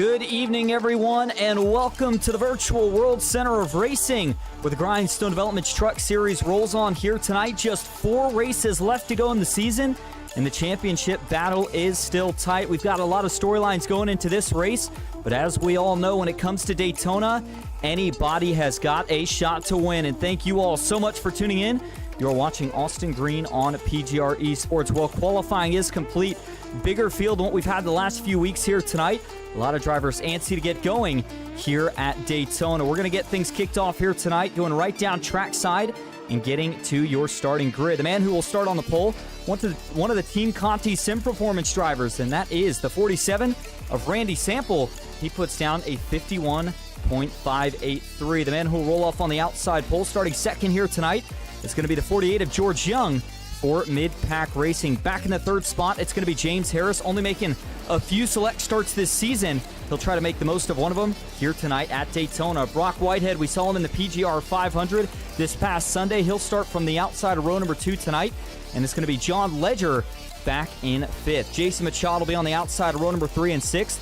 Good evening, everyone, and welcome to the virtual World Center of Racing, where the Grindstone Developments Truck Series rolls on here tonight. Just 4 races left to go in the season, and the championship battle is still tight. We've got a lot of storylines going into this race, but as we all know, when it comes to Daytona, anybody has got a shot to win. And thank you all so much for tuning in. You're watching Austin Green on PGR eSports. Well, qualifying is complete. Bigger field than what we've had the last few weeks here tonight. A lot of drivers antsy to get going here at Daytona. We're going to get things kicked off here tonight, going right down trackside and getting to your starting grid. The man who will start on the pole, one of the Team Conti Sim Performance drivers, and that is the 47 of Randy Sample. He puts down a 51.583. The man who will roll off on the outside pole, starting second here tonight, is going to be the 48 of George Young for Mid-Pack Racing. Back in the third spot, it's going to be James Harris, only making a few select starts this season. He'll try to make the most of one of them here tonight at Daytona. Brock Whitehead, we saw him in the PGR 500 this past Sunday. He'll start from the outside of row number 2 tonight, and it's going to be John Ledger back in 5th. Jason Machado will be on the outside of row number 3 and 6th.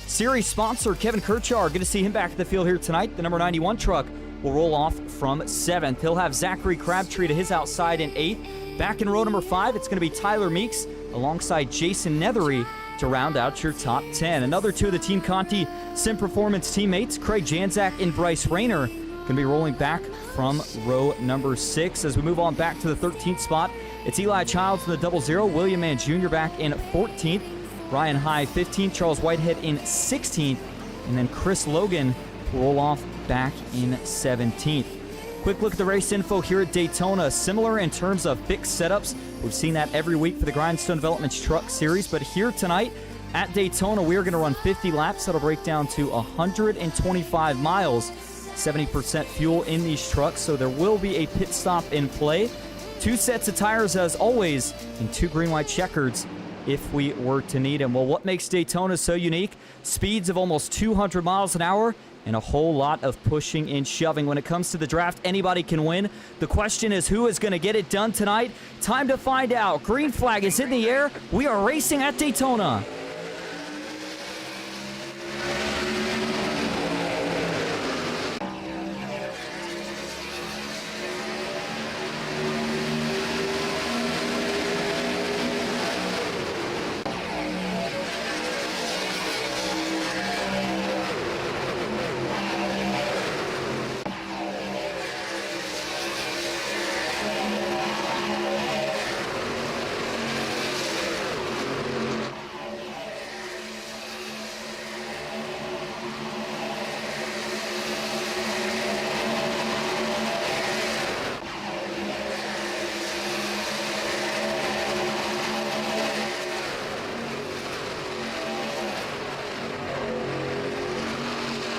Series sponsor Kevin Kirchar, good to see him back at the field here tonight. The number 91 truck will roll off from 7th. He'll have Zachary Crabtree to his outside in 8th. Back in row number 5, it's going to be Tyler Meeks alongside Jason Nethery to round out your top 10. Another 2 of the Team Conti Sim Performance teammates, Craig Janzak and Bryce Rayner, going to be rolling back from row number 6. As we move on back to the 13th spot, it's Eli Childs in the 00, William Mann Jr. back in 14th, Ryan High 15th, Charles Whitehead in 16th, and then Chris Logan will roll off back in 17th. Quick look at the race info here at Daytona. Similar in terms of fixed setups. We've seen that every week for the Grindstone Developments Truck Series. But here tonight at Daytona, we are going to run 50 laps. That'll break down to 125 miles. 70% fuel in these trucks, so there will be a pit stop in play. 2 sets of tires as always, and 2 green-white checkers if we were to need them. Well, what makes Daytona so unique? Speeds of almost 200 miles an hour. And a whole lot of pushing and shoving. When it comes to the draft, anybody can win. The question is, who is going to get it done tonight? Time to find out. Green flag is in the air. We are racing at Daytona.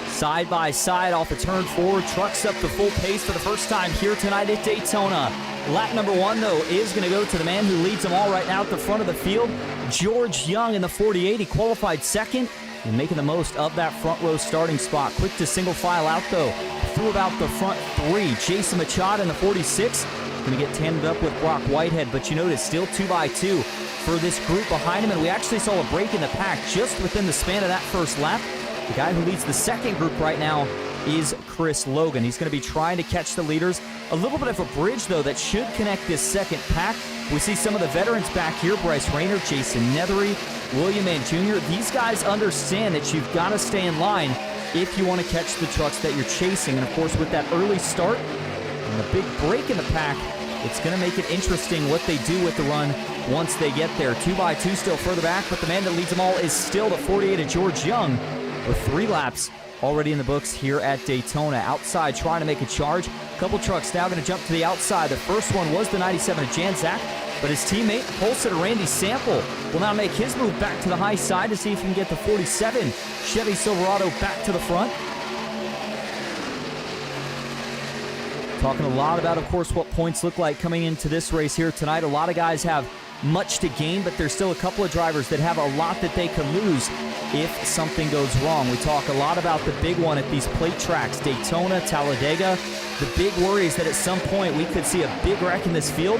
Side by side off the turn 4, trucks up to full pace for the first time here tonight at Daytona. Lap number 1, though, is going to go to the man who leads them all right now at the front of the field, George Young in the 48. He qualified second and making the most of that front row starting spot. Quick to single file out, though, through about the front 3. Jason Machado in the 46. Going to get tanded up with Brock Whitehead, but you notice still 2 by 2 for this group behind him, and we actually saw a break in the pack just within the span of that first lap. The guy who leads the second group right now is Chris Logan. He's going to be trying to catch the leaders. A little bit of a bridge, though, that should connect this second pack. We see some of the veterans back here, Bryce Rayner, Jason Nethery, William Mann Jr. These guys understand that you've got to stay in line if you want to catch the trucks that you're chasing. And, of course, with that early start and the big break in the pack, it's going to make it interesting what they do with the run once they get there. 2 by 2 still further back, but the man that leads them all is still the 48 of George Young, with 3 laps already in the books here at Daytona. Outside trying to make a charge. A couple trucks now going to jump to the outside. The first one was the 97 of Janzak, but his teammate, pole sitter Randy Sample, will now make his move back to the high side to see if he can get the 47 Chevy Silverado back to the front. Talking a lot about, of course, what points look like coming into this race here tonight. A lot of guys have much to gain, but there's still a couple of drivers that have a lot that they could lose if something goes wrong. We talk a lot about the big one at these plate tracks, Daytona, Talladega. The big worry is that at some point we could see a big wreck in this field.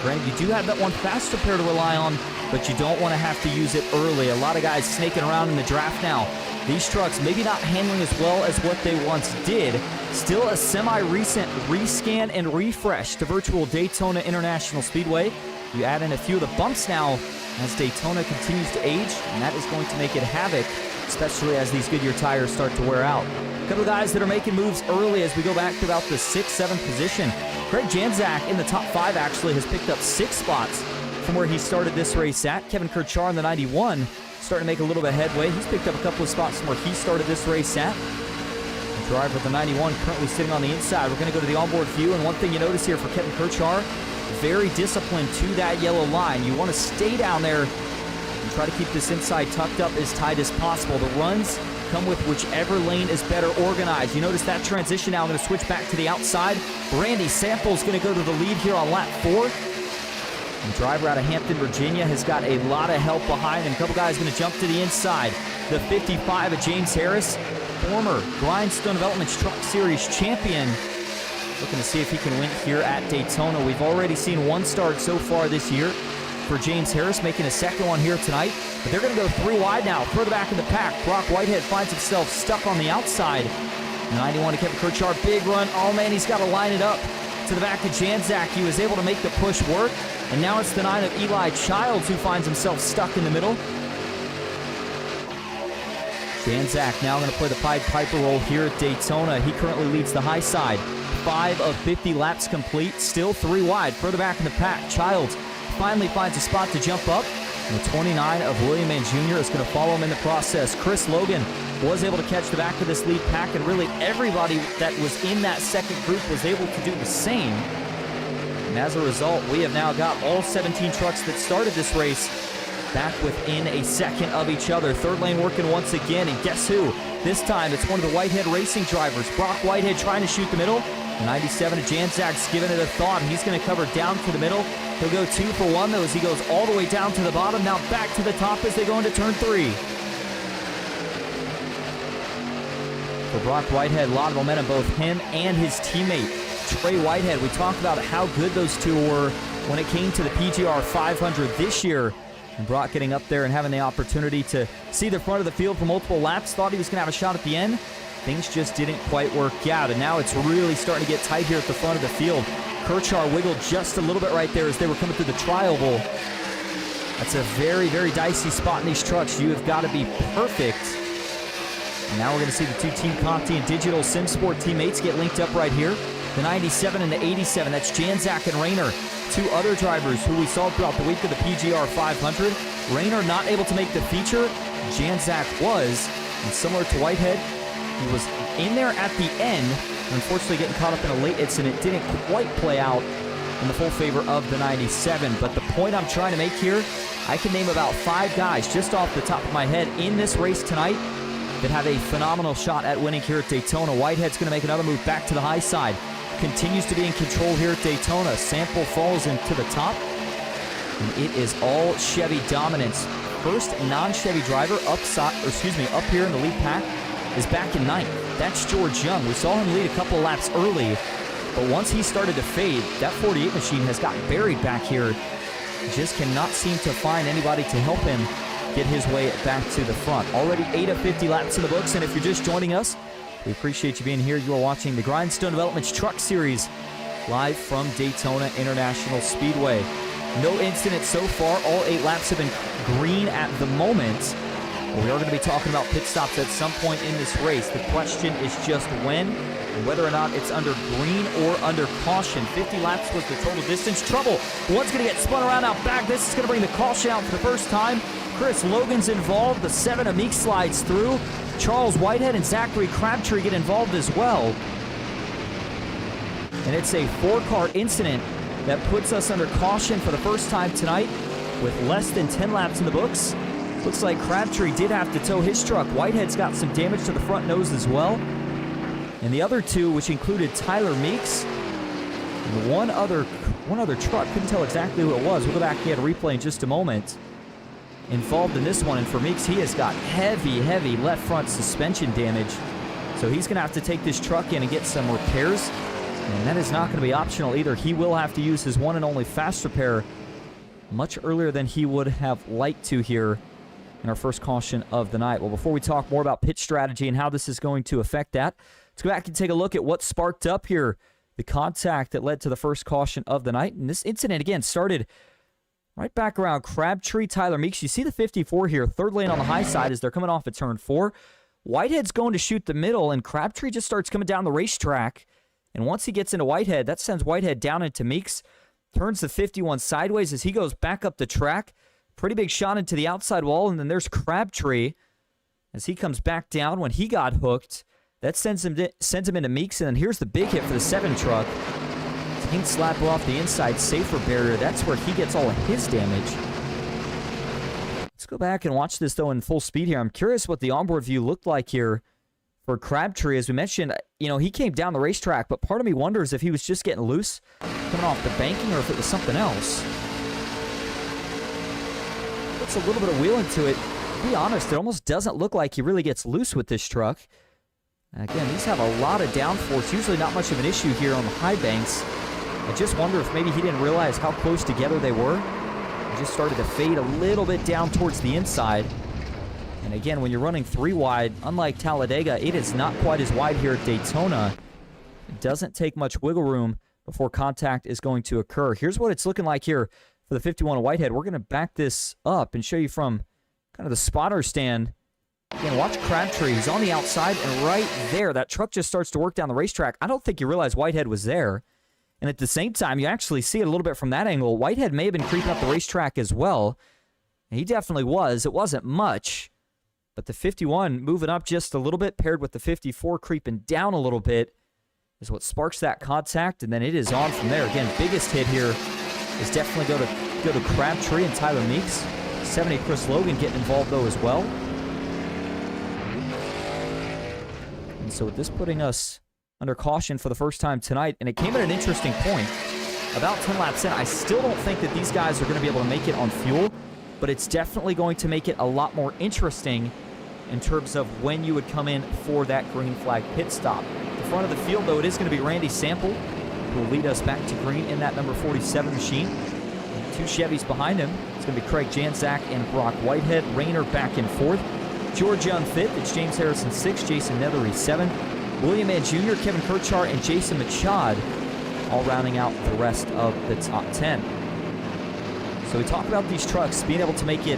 Granted, you do have that one faster pair to rely on, but you don't want to have to use it early. A lot of guys snaking around in the draft now. These trucks maybe not handling as well as what they once did. Still a semi-recent rescan and refresh to virtual Daytona International Speedway. You add in a few of the bumps now as Daytona continues to age, and that is going to make it havoc, especially as these Goodyear tires start to wear out. A couple of guys that are making moves early as we go back to about the 6th, 7th position. Craig Janczak in the top 5 actually has picked up 6 spots from where he started this race at. Kevin Kirchar in the 91 starting to make a little bit of headway. He's picked up a couple of spots from where he started this race at. The driver of the 91 currently sitting on the inside. We're going to go to the onboard view, and one thing you notice here for Kevin Kirchar, very disciplined to that yellow line. You want to stay down there and try to keep this inside tucked up as tight as possible. The runs come with whichever lane is better organized. You notice that transition now. I'm going to switch back to the outside. Randy Sample's going to go to the lead here on lap 4. The driver out of Hampton, Virginia has got a lot of help behind him. A couple guys going to jump to the inside. The 55 of James Harris, former Grindstone Developments Truck Series champion, looking to see if he can win here at Daytona. We've already seen one start so far this year for James Harris, making a second one here tonight. But they're going to go 3 wide now, further back in the pack. Brock Whitehead finds himself stuck on the outside. 91 to Kevin Kirchar, big run. Oh man, he's got to line it up to the back of Janczak. He was able to make the push work. And now it's the 9 of Eli Childs who finds himself stuck in the middle. Janczak now going to play the Pied Piper role here at Daytona. He currently leads the high side. 5 of 50 laps complete. Still 3 wide. Further back in the pack, Childs finally finds a spot to jump up. And the 29 of William Mann Jr. is going to follow him in the process. Chris Logan was able to catch the back of this lead pack, and really everybody that was in that second group was able to do the same. And as a result, we have now got all 17 trucks that started this race back within a second of each other. Third lane working once again, and guess who? This time it's one of the Whitehead Racing drivers. Brock Whitehead trying to shoot the middle. 97 of Janczak's giving it a thought. He's going to cover down to the middle. He'll go 2 for 1 though as he goes all the way down to the bottom. Now back to the top as they go into turn 3. For Brock Whitehead, a lot of momentum, both him and his teammate Trey Whitehead. We talked about how good those two were when it came to the PGR 500 this year. And Brock getting up there and having the opportunity to see the front of the field for multiple laps. Thought he was going to have a shot at the end. Things just didn't quite work out. And now it's really starting to get tight here at the front of the field. Kirchar wiggled just a little bit right there as they were coming through the tri oval. That's a very, very dicey spot in these trucks. You have got to be perfect. And now we're going to see the two Team Conti and Digital SimSport teammates get linked up right here. The 97 and the 87, that's Janczak and Rayner, 2 other drivers who we saw throughout the week of the PGR 500. Rayner not able to make the feature. Janczak was, and similar to Whitehead, he was in there at the end. Unfortunately, getting caught up in a late incident didn't quite play out in the full favor of the 97. But the point I'm trying to make here, I can name about 5 guys just off the top of my head in this race tonight that have a phenomenal shot at winning here at Daytona. Whitehead's going to make another move back to the high side. Continues to be in control here at Daytona. Sample falls into the top, and it is all Chevy dominance. First non-Chevy driver up here in the lead pack is back in 9th. That's George Young. We saw him lead a couple laps early, but once he started to fade, that 48 machine has got buried back here. Just cannot seem to find anybody to help him get his way back to the front. Already 8 of 50 laps in the books, and if you're just joining us, we appreciate you being here. You are watching the Grindstone Developments Truck Series live from Daytona International Speedway. No incidents so far. All 8 laps have been green at the moment. We are going to be talking about pit stops at some point in this race. The question is just when and whether or not it's under green or under caution. 50 laps was the total distance. Trouble. One's going to get spun around out back. This is going to bring the caution out for the first time. Chris Logan's involved. The 7 of Meek slides through. Charles Whitehead and Zachary Crabtree get involved as well. And it's a 4-car incident that puts us under caution for the first time tonight with less than 10 laps in the books. Looks like Crabtree did have to tow his truck. Whitehead's got some damage to the front nose as well. And the other 2, which included Tyler Meeks, and one other truck, couldn't tell exactly who it was. We'll go back and replay in just a moment. Involved in this one, and for Meeks, he has got heavy left front suspension damage. So he's going to have to take this truck in and get some repairs. And that is not going to be optional either. He will have to use his one and only fast repair much earlier than he would have liked to here in our first caution of the night. Well, before we talk more about pit strategy and how this is going to affect that, let's go back and take a look at what sparked up here the contact that led to the first caution of the night. And this incident, again, started right back around Crabtree, Tyler Meeks. You see the 54 here, third lane on the high side as they're coming off at turn 4. Whitehead's going to shoot the middle, and Crabtree just starts coming down the racetrack. And once he gets into Whitehead, that sends Whitehead down into Meeks. Turns the 51 sideways as he goes back up the track. Pretty big shot into the outside wall, and then there's Crabtree as he comes back down when he got hooked. That sends him into Meeks, and then here's the big hit for the 7 truck. King slapper off the inside safer barrier. That's where he gets all of his damage. Let's go back and watch this, though, in full speed here. I'm curious what the onboard view looked like here for Crabtree. As we mentioned, he came down the racetrack, but part of me wonders if he was just getting loose coming off the banking or if it was something else. Puts a little bit of wheel into it. To be honest, it almost doesn't look like he really gets loose with this truck. Again, these have a lot of downforce. Usually not much of an issue here on the high banks. I just wonder if maybe he didn't realize how close together they were. He just started to fade a little bit down towards the inside. And again, when you're running 3 wide, unlike Talladega, it is not quite as wide here at Daytona. It doesn't take much wiggle room before contact is going to occur. Here's what it's looking like here for the 51 at Whitehead. We're going to back this up and show you from kind of the spotter stand. Again, watch Crabtree. He's on the outside, and right there, that truck just starts to work down the racetrack. I don't think you realize Whitehead was there. And at the same time, you actually see it a little bit from that angle. Whitehead may have been creeping up the racetrack as well. And he definitely was. It wasn't much. But the 51 moving up just a little bit, paired with the 54 creeping down a little bit, is what sparks that contact. And then it is on from there. Again, biggest hit here is definitely go to Crabtree and Tyler Meeks. 70 Chris Logan getting involved, though, as well. And so with this putting us under caution for the first time tonight, and it came at an interesting point. About 10 laps in, I still don't think that these guys are going to be able to make it on fuel, but it's definitely going to make it a lot more interesting in terms of when you would come in for that green flag pit stop. At the front of the field, though, it is going to be Randy Sample, who will lead us back to green in that number 47 machine. 2 Chevys behind him. It's going to be Craig Janczak and Brock Whitehead. Rayner back and forth. George Young 5th. It's James Harrison 6th. Jason Nethery 7th. William Mann Jr., Kevin Kirchart, and Jason Machad all rounding out the rest of the top 10. So we talk about these trucks being able to make it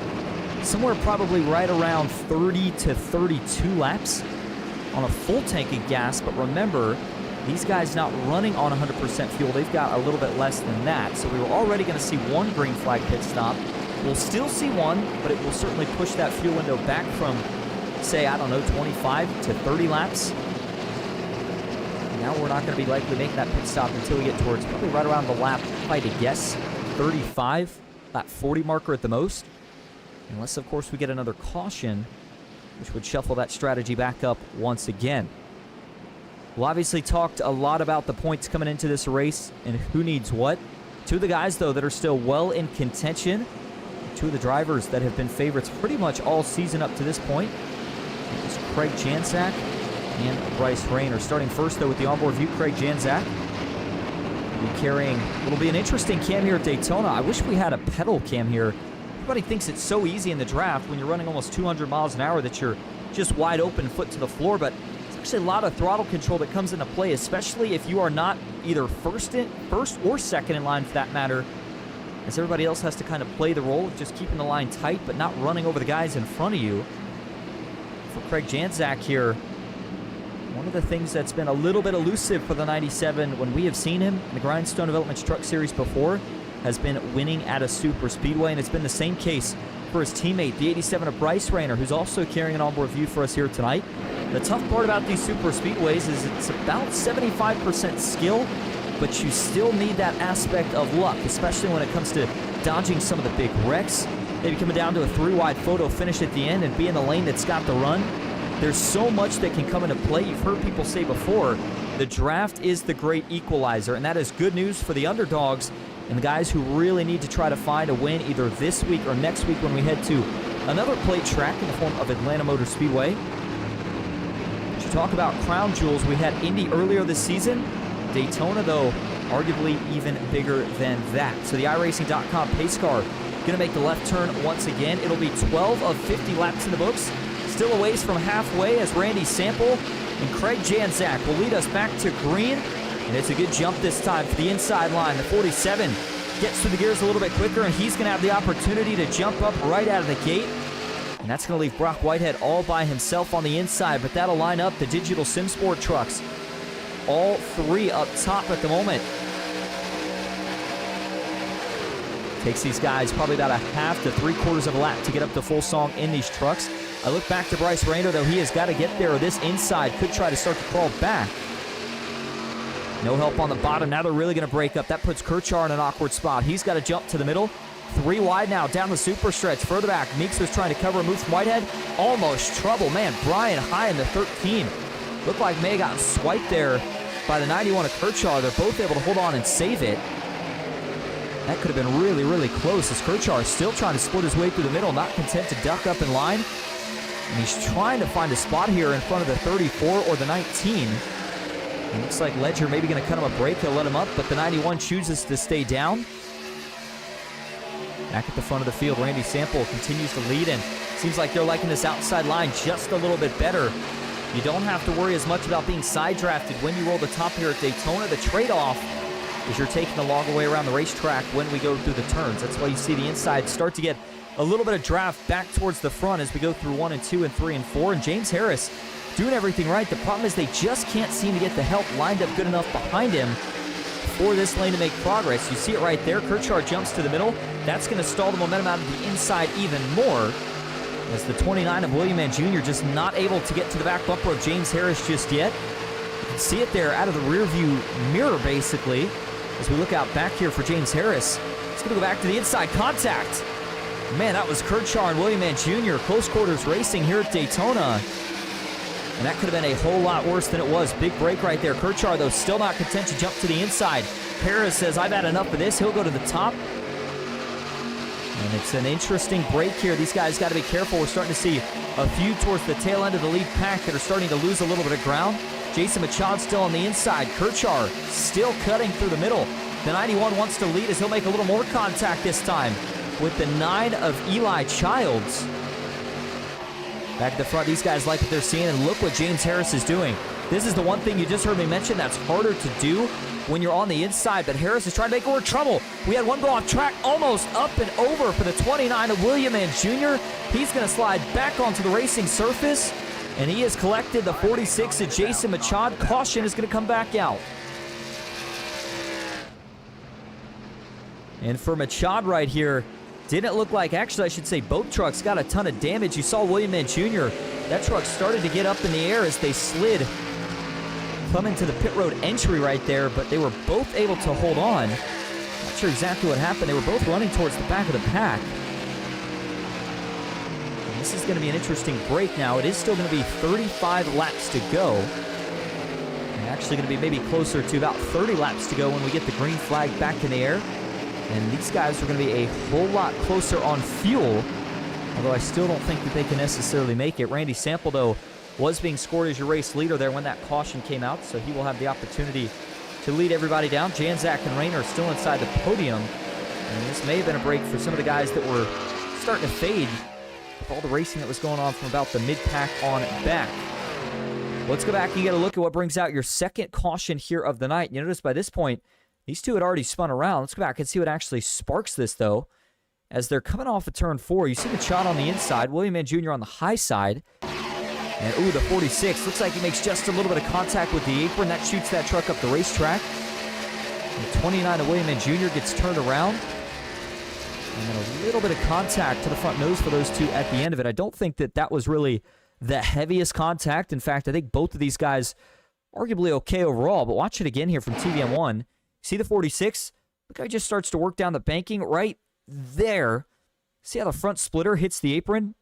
somewhere probably right around 30 to 32 laps on a full tank of gas. But remember, these guys not running on 100% fuel. They've got a little bit less than that. So we were already going to see 1 green flag pit stop. We'll still see 1, but it will certainly push that fuel window back from, say, 25 to 30 laps. Now we're not going to be likely making that pit stop until we get towards probably right around the lap, if I had to guess, 35, lap 40 marker at the most. Unless, of course, we get another caution, which would shuffle that strategy back up once again. We'll obviously talked a lot about the points coming into this race and who needs what. 2 of the guys, though, that are still well in contention. 2 of the drivers that have been favorites pretty much all season up to this point. It's Craig Janczak and Bryce Rayner. Starting first, though, with the onboard view, Craig Janczak will be carrying what'll be an interesting cam here at Daytona. I wish we had a pedal cam here. Everybody thinks it's so easy in the draft when you're running almost 200 miles an hour that you're just wide open, foot to the floor, but it's actually a lot of throttle control that comes into play, especially if you are not either first or second in line for that matter, as everybody else has to kind of play the role of just keeping the line tight but not running over the guys in front of you. For Craig Janczak here, one of the things that's been a little bit elusive for the 97 when we have seen him in the Grindstone Developments Truck Series before has been winning at a super speedway, and it's been the same case for his teammate, the 87 of Bryce Rayner, who's also carrying an onboard view for us here tonight. The tough part about these super speedways is it's about 75% skill, but you still need that aspect of luck, especially when it comes to dodging some of the big wrecks, maybe coming down to a 3-wide photo finish at the end and be in the lane that's got the run. There's so much that can come into play. You've heard people say before, the draft is the great equalizer, and that is good news for the underdogs and the guys who really need to try to find a win either this week or next week when we head to another plate track in the form of Atlanta Motor Speedway. To talk about crown jewels, we had Indy earlier this season. Daytona, though, arguably even bigger than that. So the iRacing.com pace car going to make the left turn once again. It'll be 12 of 50 laps in the books. Still a ways from halfway as Randy Sample and Craig Janzak will lead us back to green. And it's a good jump this time for the inside line. The 47 gets through the gears a little bit quicker, and he's going to have the opportunity to jump up right out of the gate. And that's going to leave Brock Whitehead all by himself on the inside, but that'll line up the Digital Sim Sport trucks. All three up top at the moment. Takes these guys probably about a half to 3/4 of a lap to get up to full song in these trucks. I look back to Bryce Rayner, though. He has got to get there, or this inside could try to start to crawl back. No help on the bottom. Now they're really going to break up. That puts Kirchar in an awkward spot. He's got to jump to the middle. 3 wide now, down the super stretch. Further back, Meeks was trying to cover a move from Whitehead. Almost trouble. Man, Brian high in the 13. Looked like may have gotten swiped there by the 91 of Kirchar. They're both able to hold on and save it. That could have been really, really close as Kirchar is still trying to split his way through the middle, not content to duck up in line. And he's trying to find a spot here in front of the 34 or the 19. It looks like Ledger maybe going to cut him a break. He'll let him up, but the 91 chooses to stay down. Back at the front of the field, Randy Sample continues to lead, and seems like they're liking this outside line just a little bit better. You don't have to worry as much about being side drafted when you roll the top here at Daytona. The trade-off is you're taking the long way around the racetrack when we go through the turns. That's why you see the inside start to get a little bit of draft back towards the front as we go through 1 and 2 and 3 and 4. And James Harris doing everything right. The problem is they just can't seem to get the help lined up good enough behind him for this lane to make progress. You see it right there. Kirchar jumps to the middle. That's going to stall the momentum out of the inside even more, as the 29 of William Mann Jr. just not able to get to the back bumper of James Harris just yet. You can see it there out of the rear view mirror, basically, as we look out back here for James Harris. It's going to go back to the inside contact. Man, that was Kirchar and William Mann Jr. Close quarters racing here at Daytona. And that could have been a whole lot worse than it was. Big break right there. Kirchar, though, still not content to jump to the inside. Harris says, I've had enough of this. He'll go to the top. And it's an interesting break here. These guys got to be careful. We're starting to see a few towards the tail end of the lead pack that are starting to lose a little bit of ground. Jason Machad still on the inside. Kirchar still cutting through the middle. The 91 wants to lead as he'll make a little more contact this time with the 9 of Eli Childs. Back at the front, these guys like what they're seeing, and look what James Harris is doing. This is the one thing you just heard me mention that's harder to do when you're on the inside, but Harris is trying to make more trouble. We had one go off track, almost up and over for the 29 of William Mann Jr. He's going to slide back onto the racing surface, and he has collected the 46 of Jason Machad. Caution is going to come back out. And for Machad right here, didn't look like, actually I should say both trucks got a ton of damage. You saw William Mann Jr. That truck started to get up in the air as they slid, coming to the pit road entry right there, but they were both able to hold on. Not sure exactly what happened. They were both running towards the back of the pack. And this is going to be an interesting break now. It is still going to be 35 laps to go. And actually going to be maybe closer to about 30 laps to go when we get the green flag back in the air. And these guys are going to be a whole lot closer on fuel, although I still don't think that they can necessarily make it. Randy Sample, though, was being scored as your race leader there when that caution came out, so he will have the opportunity to lead everybody down. Janzak and Rayner are still inside the podium, and this may have been a break for some of the guys that were starting to fade with all the racing that was going on from about the mid-pack on back. Let's go back and get a look at what brings out your second caution here of the night. You notice by this point, these two had already spun around. Let's go back and see what actually sparks this, though. As they're coming off of turn 4, you see the shot on the inside, William Mann Jr. on the high side. And, ooh, the 46. Looks like he makes just a little bit of contact with the apron. That shoots that truck up the racetrack. And the 29 of William Mann Jr. gets turned around. And then a little bit of contact to the front nose for those two at the end of it. I don't think that that was really the heaviest contact. In fact, I think both of these guys arguably okay overall. But watch it again here from TVM1. See the 46? Look how he just starts to work down the banking right there. See how the front splitter hits the apron?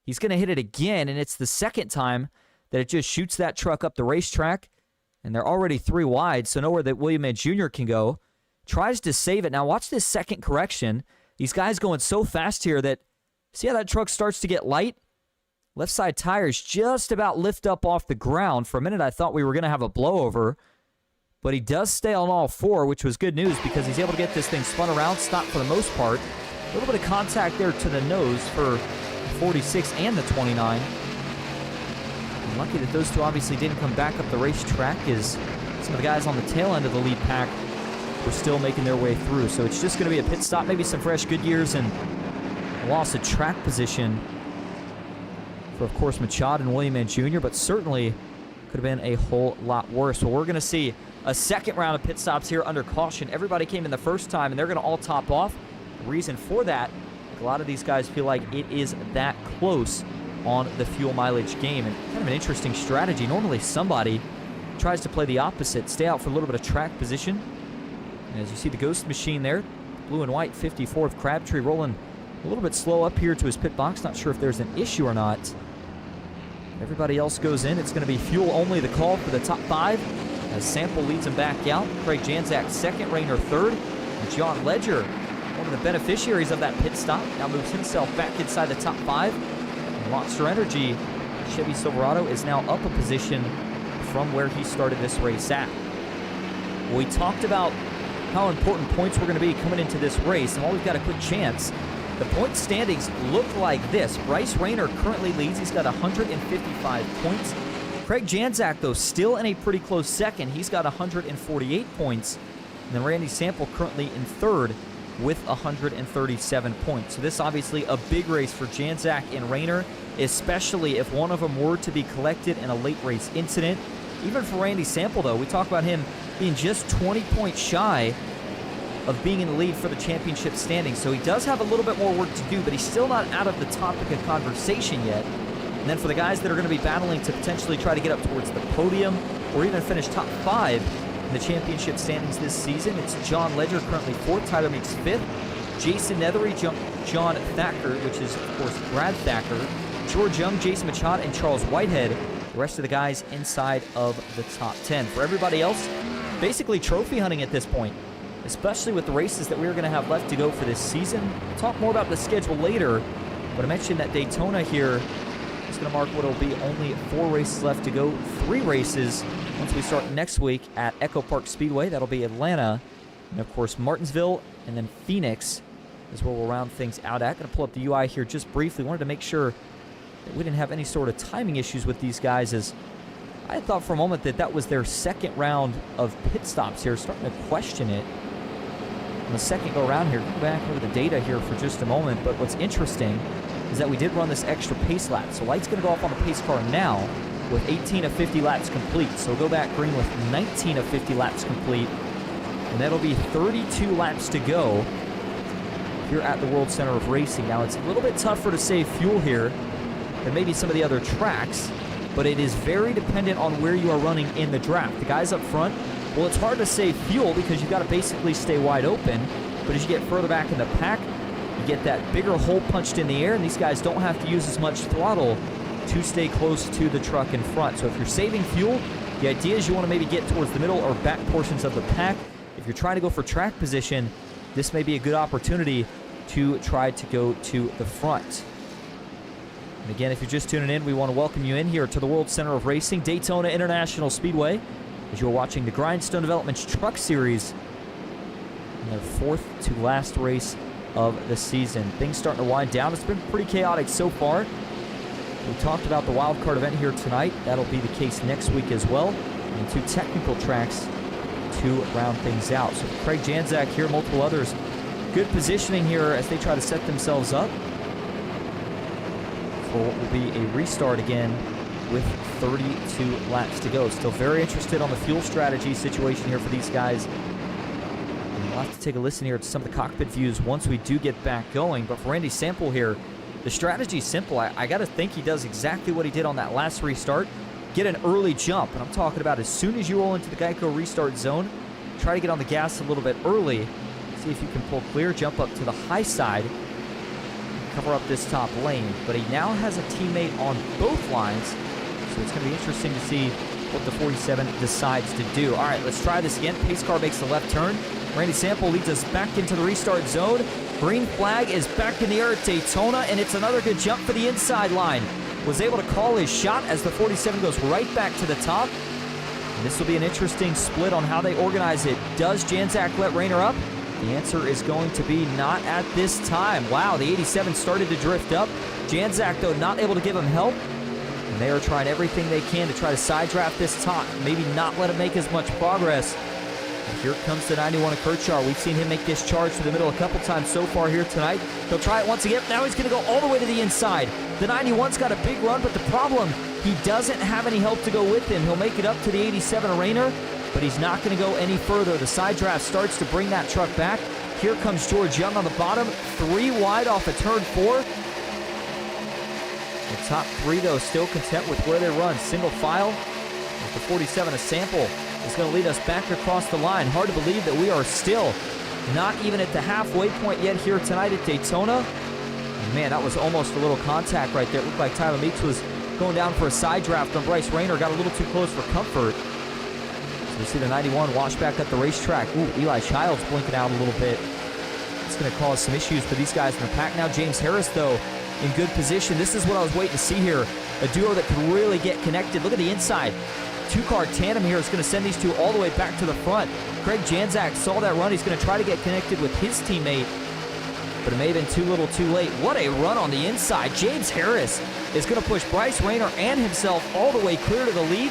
He's going to hit it again, and it's the second time that it just shoots that truck up the racetrack. And they're already 3 wide, so nowhere that William Mann Jr. can go. Tries to save it. Now watch this second correction. These guys going so fast here that, see how that truck starts to get light? Left side tires just about lift up off the ground. For a minute, I thought we were going to have a blowover. but he does stay on all four, which was good news because he's able to get this thing spun around, stop for the most part. A little bit of contact there to the nose for the 46 and the 29. And lucky that those two obviously didn't come back up the racetrack, as some of the guys on the tail end of the lead pack were still making their way through. So it's just going to be a pit stop, maybe some fresh Goodyears, and a loss of track position for, of course, Machado and William Mann Jr., but certainly could have been a whole lot worse. Well, we're going to see a second round of pit stops here under caution. Everybody came in the first time, and they're going to all top off. The reason for that, a lot of these guys feel like it is that close on the fuel mileage game. And kind of an interesting strategy. Normally somebody tries to play the opposite, stay out for a little bit of track position. And as you see the Ghost machine there, blue and white 54 of Crabtree rolling a little bit slow up here to his pit box. Not sure if there's an issue or not. Everybody else goes in. It's going to be fuel only, the call for the top five, as Sample leads him back out. Craig Janzak second, Rayner third. And John Ledger, one of the beneficiaries of that pit stop, now moves himself back inside the top five. And Monster Energy Chevy Silverado is now up a position from where he started this race at. We talked about how important points were going to be coming into this race, and while we've got a quick chance, the point standings look like this. Bryce Rayner currently leads. He's got 155 points. Craig Janzak, though, still in a pretty close second. He's got 148 points. And then Randy Sample currently in third with 137 points. So this obviously a big race for Janzak and Rayner, especially if one of them were to be collected in a late race incident. Even for Randy Sample, though, we talk about him being just 20 points shy of being in the lead for the championship standings. So he does have a little bit more work to do, but he's still not out of the topic of conversation yet. And then for the guys that are going to be battling to potentially try to get up towards the podium or even finish top five in the championship standings this season, it's John Ledger currently fourth, Tyler Meeks fifth, Jason Nethery, John Thacker, which is, of course, Brad Thacker, George Young, Jason Machado, and Charles Whitehead. The rest of the guys inside of the top 10. For everybody else, basically trophy hunting at this point, especially with the races that we're going to have left to go for this season. We'll talk more about the schedule later, but I mentioned that Daytona here is going to mark what will be only 4 races left to go. 3 races once we start next week at Echo Park Speedway. That'll be Atlanta, and of course Martinsville, and then Phoenix is where we'll round things out at. Going to pull up the UI here just briefly. Wanted to make sure that we didn't have any sort of timing issues with these guys, as I thought for a moment that that was their second round of pit stops here. Starting to question it on the second go around here. Go back over the data here for just a moment, but what's interesting is that we did run this extra pace lap. So light's going to go off on the pace car now with 18 of 50 laps complete. So we'll go back green with 19 of 50 laps complete, and that'll be 32 laps to go here at the World Center of Racing. Now, it's a little bit tougher to save fuel here than maybe some of the other tracks, but it is very dependent on where you are running in the draft. The guys up front, well, it's hard to save fuel because you've got to basically stay wide open, but as you get further back in the pack, you get that bigger hole punched in the air, and these guys don't have to use as much throttle to stay close to the truck in front. So if you're saving fuel, the idea is you want to maybe get towards the middle or back portions of the pack. If you're trying to go for track position, this may be a good opportunity to try to go to the front. And again, if you're just tuning in, we want to welcome you in here to the World Center of Racing, Daytona International Speedway, as you're watching the Grindstone Developments Truck Series in their 4th to last race of the season. Things starting to wind down. It's been pretty chaotic so far. We talked about the wild card event here tonight. That'll be the case next week as well. And 2 technical tracks to round things out. So Craig Janzak here, multiple others. Good positioning here as they try to set themselves up for what will be a restart again with 32 laps to go. Still very interested on the fuel strategy situation here for these guys. And we'll have to take a listen here to some of the cockpit views once we do get back going. But for Randy Sample here, the strategy is simple. I got to think he does exactly what he did on that last restart. Get an early jump. And I'm talking about as soon as you roll into the Geico restart zone, try to get on the gas a little bit early. See if you can pull clear, jump up to the high side, cover up this top lane. But he now has a teammate on both lines, so it's going to be interesting to see what the 47 decides to do. All right, let's try this again. Pace car makes the left turn. Randy Sample leads us back into the restart zone. Green flag is back in the air at Daytona, and it's another good jump for the inside line. Was able to call his shot as the 47 goes right back to the top. And this will be an interesting split on how they organize it. Does Janczak let Rayner up? The answer is going to be not at this time. Wow, the 87 started to drift up. Janczak, though, not able to give him help. And they are trying everything they can to try to side draft this top. Maybe not let him make as much progress. And here comes the 91 of Kershaw. We've seen him make this charge to the middle a couple times so far here tonight. He'll try it once again. Now he's going to go all the way to the inside. The 91's got a big run, but the problem, he doesn't have any help to go with him. He'll make it up to the 87 of Rayner, but he's not going to go any further. The side draft starts to bring that truck back. Here comes George Young on the bottom. 3 wide off of turn 4. The top 3, though, still content with where they run. Single file. With the 47, a sample is going to lead us back across the line. Hard to believe that we are still not even at the halfway point yet here tonight at Daytona. And man, that was almost a little contact right there. It looked like Tyler Meeks was going down for a side draft on Bryce Rayner. Got a little too close for comfort. So we see the 91 wash back up the racetrack. Ooh, Eli Childs blinking out a little bit. It's going to cause some issues for these guys in the pack. Now James Harris, though, in good position. This is what I was waiting to see here. A duo that could really get connected. Look at the inside. 2-car tandem here is going to send these two all the way back to the front. Craig Janczak saw that run. He's going to try to get connected with his teammate, but it may have been too little too late. What a run on the inside. James Harris is going to push Bryce Rayner and himself all the way clear to the lead.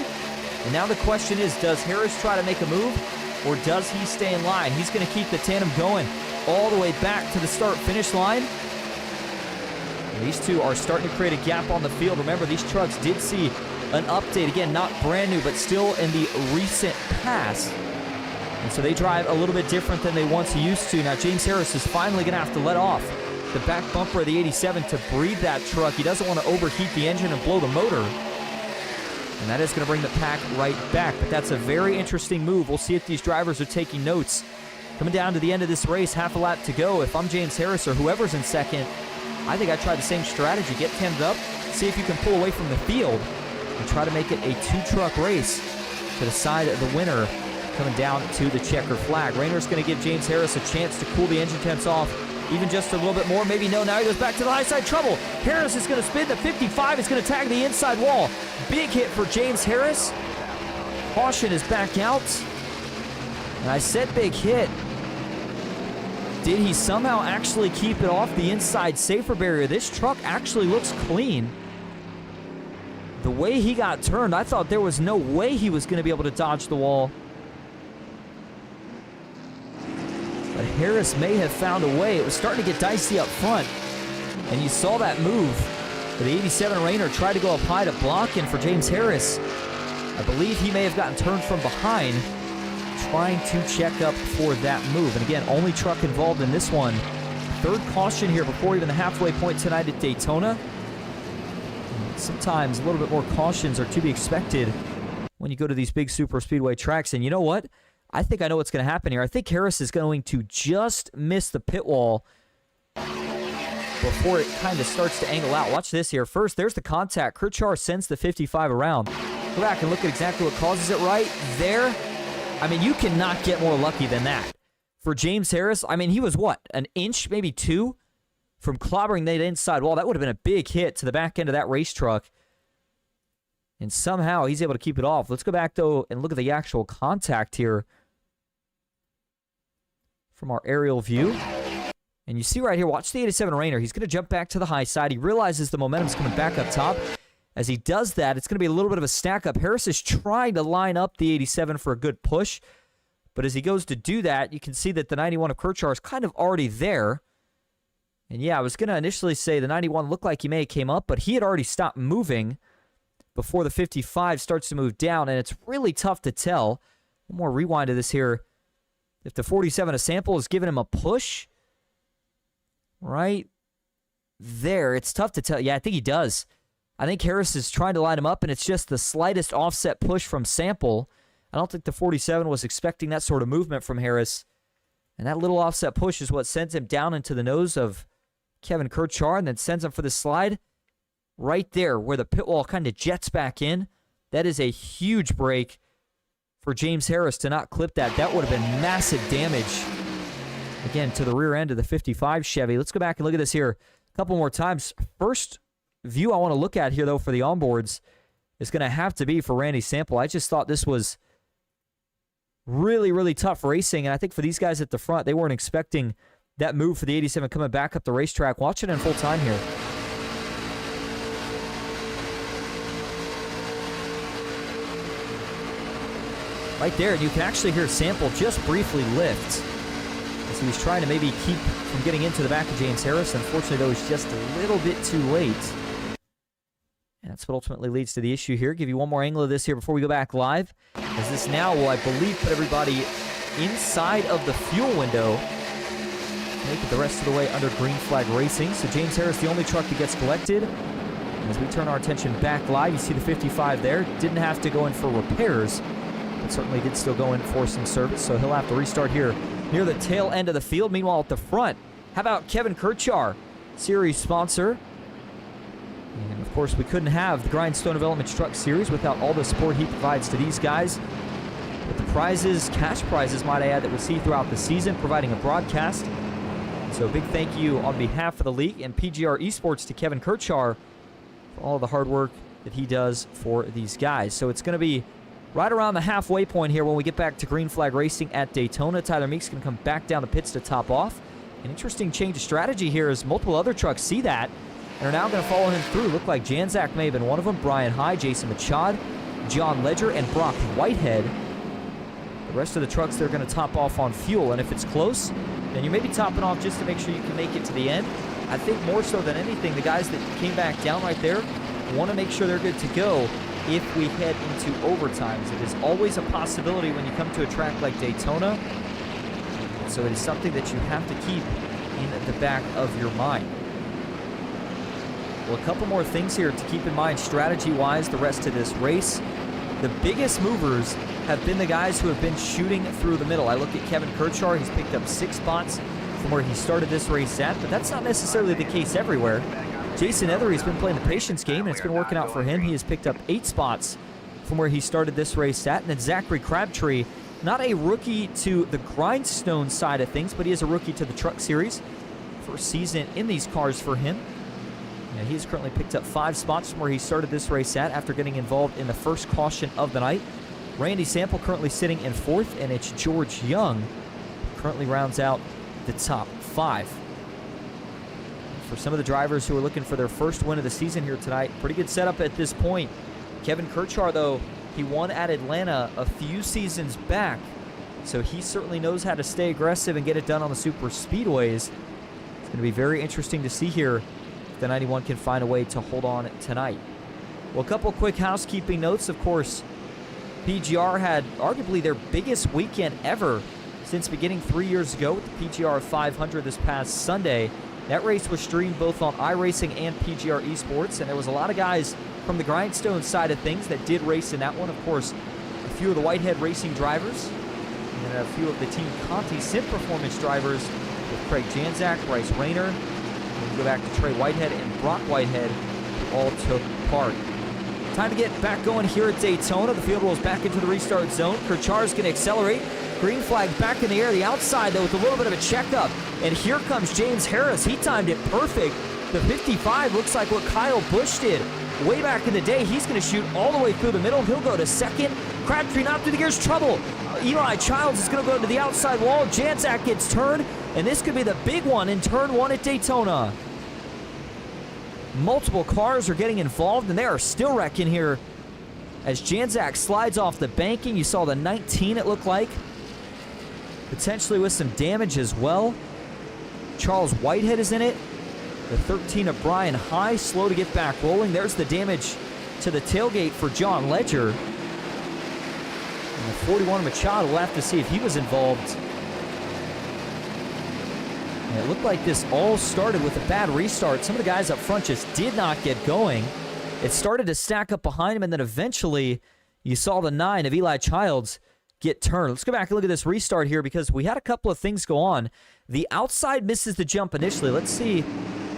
And now the question is, does Harris try to make a move, or does he stay in line? He's going to keep the tandem going all the way back to the start-finish line. And these two are starting to create a gap on the field. Remember, these trucks did see an update. Again, not brand new, but still in the recent past. And so they drive a little bit different than they once used to. Now, James Harris is finally going to have to let off the back bumper of the 87 to breathe that truck. He doesn't want to overheat the engine and blow the motor. And that is going to bring the pack right back. But that's a very interesting move. We'll see if these drivers are taking notes. Coming down to the end of this race, half a lap to go. If I'm James Harris or whoever's in second, I think I try the same strategy. Get temmed up, see if you can pull away from the field, and try to make it a 2-truck race to decide the winner coming down to the checker flag. Rayner's going to give James Harris a chance to cool the engine temps off even just a little bit more. Maybe no. Now he goes back to the high side. Trouble. Harris is going to spin. The 55 is going to tag the inside wall. Big hit for James Harris. Caution is back out. And I said big hit. Did he somehow actually keep it off the inside safer barrier? This truck actually looks clean. The way he got turned, I thought there was no way he was going to be able to dodge the wall. But Harris may have found a way. It was starting to get dicey up front. And you saw that move. But the 87 Rayner tried to go up high to block in for James Harris. I believe he may have gotten turned from behind, trying to check up for that move. And again, only truck involved in this one. 3rd caution here before even the halfway point tonight at Daytona. Sometimes a little bit more cautions are to be expected when you go to these big super speedway tracks. And you know what? I think I know what's going to happen here. I think Harris is going to just miss the pit wall before it kind of starts to angle out. Watch this here. First, there's the contact. Kershaw sends the 55 around. Go back and look at exactly what causes it right there. I mean, you cannot get more lucky than that. For James Harris, I mean, he was what? An inch, maybe 2 from clobbering that inside wall. That would have been a big hit to the back end of that race truck. And somehow he's able to keep it off. Let's go back, though, and look at the actual contact here from our aerial view. And you see right here, watch the 87 Rayner. He's going to jump back to the high side. He realizes the momentum's coming back up top. As he does that, it's going to be a little bit of a stack up. Harris is trying to line up the 87 for a good push. But as he goes to do that, you can see that the 91 of Kershaw is kind of already there. And yeah, I was going to initially say the 91 looked like he may have came up, but he had already stopped moving before the 55 starts to move down. And it's really tough to tell. One more rewind to this here. If the 47 a sample is giving him a push right there, it's tough to tell. Yeah, I think he does. I think Harris is trying to line him up, and it's just the slightest offset push from sample. I don't think the 47 was expecting that sort of movement from Harris. And that little offset push is what sends him down into the nose of Kevin Kershaw, and then sends him for the slide right there where the pit wall kind of jets back in. That is a huge break for James Harris to not clip that. That would have been massive damage, again, to the rear end of the 55 Chevy. Let's go back and look at this here a couple more times. First view I want to look at here, though, for the onboards is going to have to be for Randy Sample. I just thought this was really, really tough racing. And I think for these guys at the front, they weren't expecting that move for the 87 coming back up the racetrack. Watch it in full time here. Right there, and you can actually hear Sample just briefly lift as he was trying to maybe keep from getting into the back of James Harris. Unfortunately, though, he's just a little bit too late. And that's what ultimately leads to the issue here. Give you one more angle of this here before we go back live, as this now will, I believe, put everybody inside of the fuel window. Make it the rest of the way under green flag racing. So James Harris, the only truck that gets collected. And as we turn our attention back live, you see the 55 there. Didn't have to go in for repairs, but certainly did still go in for some service. So he'll have to restart here near the tail end of the field. Meanwhile, at the front, how about Kevin Kirchar, series sponsor? And of course, we couldn't have the Grindstone Developments Truck Series without all the support he provides to these guys. With the prizes, cash prizes, might I add, that we'll see throughout the season, providing a broadcast. So a big thank you on behalf of the league and PGR eSports to Kevin Kirchar for all the hard work that he does for these guys. So it's going to be right around the halfway point here when we get back to green flag racing at Daytona. Tyler Meeks can come back down the pits to top off. An interesting change of strategy here as multiple other trucks see that and are now going to follow him through. Look like Janzak may have been one of them. Brian High, Jason Machad, John Ledger, and Brock Whitehead. The rest of the trucks, they're going to top off on fuel. And if it's close, then you may be topping off just to make sure you can make it to the end. I think more so than anything, the guys that came back down right there want to make sure they're good to go if we head into overtimes. It is always a possibility when you come to a track like Daytona. So it is something that you have to keep in the back of your mind. Well, a couple more things here to keep in mind strategy-wise the rest of this race. The biggest movers have been the guys who have been shooting through the middle. I look at Kevin Kirchar. He's picked up 6 spots from where he started this race at, but that's not necessarily the case everywhere. Jason Ethery's been playing the patience game, and it's been working out for him. He has picked up 8 spots from where he started this race at. And then Zachary Crabtree, not a rookie to the Grindstone side of things, but he is a rookie to the Truck Series. First season in these cars for him. And he has currently picked up 5 spots from where he started this race at after getting involved in the first caution of the night. Randy Sample currently sitting in 4th, and it's George Young who currently rounds out the top 5. For some of the drivers who are looking for their first win of the season here tonight, pretty good setup at this point. Kevin Kirchar, though, he won at Atlanta a few seasons back, so he certainly knows how to stay aggressive and get it done on the super speedways. It's going to be very interesting to see here if the 91 can find a way to hold on tonight. Well, a couple quick housekeeping notes. Of course, PGR had arguably their biggest weekend ever since beginning 3 years ago with the PGR 500 this past Sunday. That race was streamed both on iRacing and PGR eSports, and there was a lot of guys from the Grindstone side of things that did race in that one. Of course, a few of the Whitehead Racing drivers and a few of the Team Conti Sim Performance drivers with Craig Janzak, Bryce Rayner, and we go back to Trey Whitehead and Brock Whitehead, who all took part. Time to get back going here at Daytona. The field rolls back into the restart zone. Kirchar's going to accelerate. Green flag back in the air. The outside, though, with a little bit of a checkup. And here comes James Harris. He timed it perfect. The 55 looks like what Kyle Busch did way back in the day. He's going to shoot all the way through the middle. He'll go to 2nd. Crabtree not through the gears. Trouble. Eli Childs is going to go to the outside wall. Janzak gets turned. And this could be the big one in turn 1 at Daytona. Multiple cars are getting involved, and they are still wrecking here as Janzak slides off the banking. You saw the 19, it looked like, potentially with some damage as well. Charles Whitehead is in it. The 13 of Brian High, slow to get back rolling. There's the damage to the tailgate for John Ledger. And the 41 of Machado, we'll have to see if he was involved. And it looked like this all started with a bad restart. Some of the guys up front just did not get going. It started to stack up behind him, and then eventually you saw the 9 of Eli Childs get turned. Let's go back and look at this restart here because we had a couple of things go on. The outside misses the jump initially. Let's see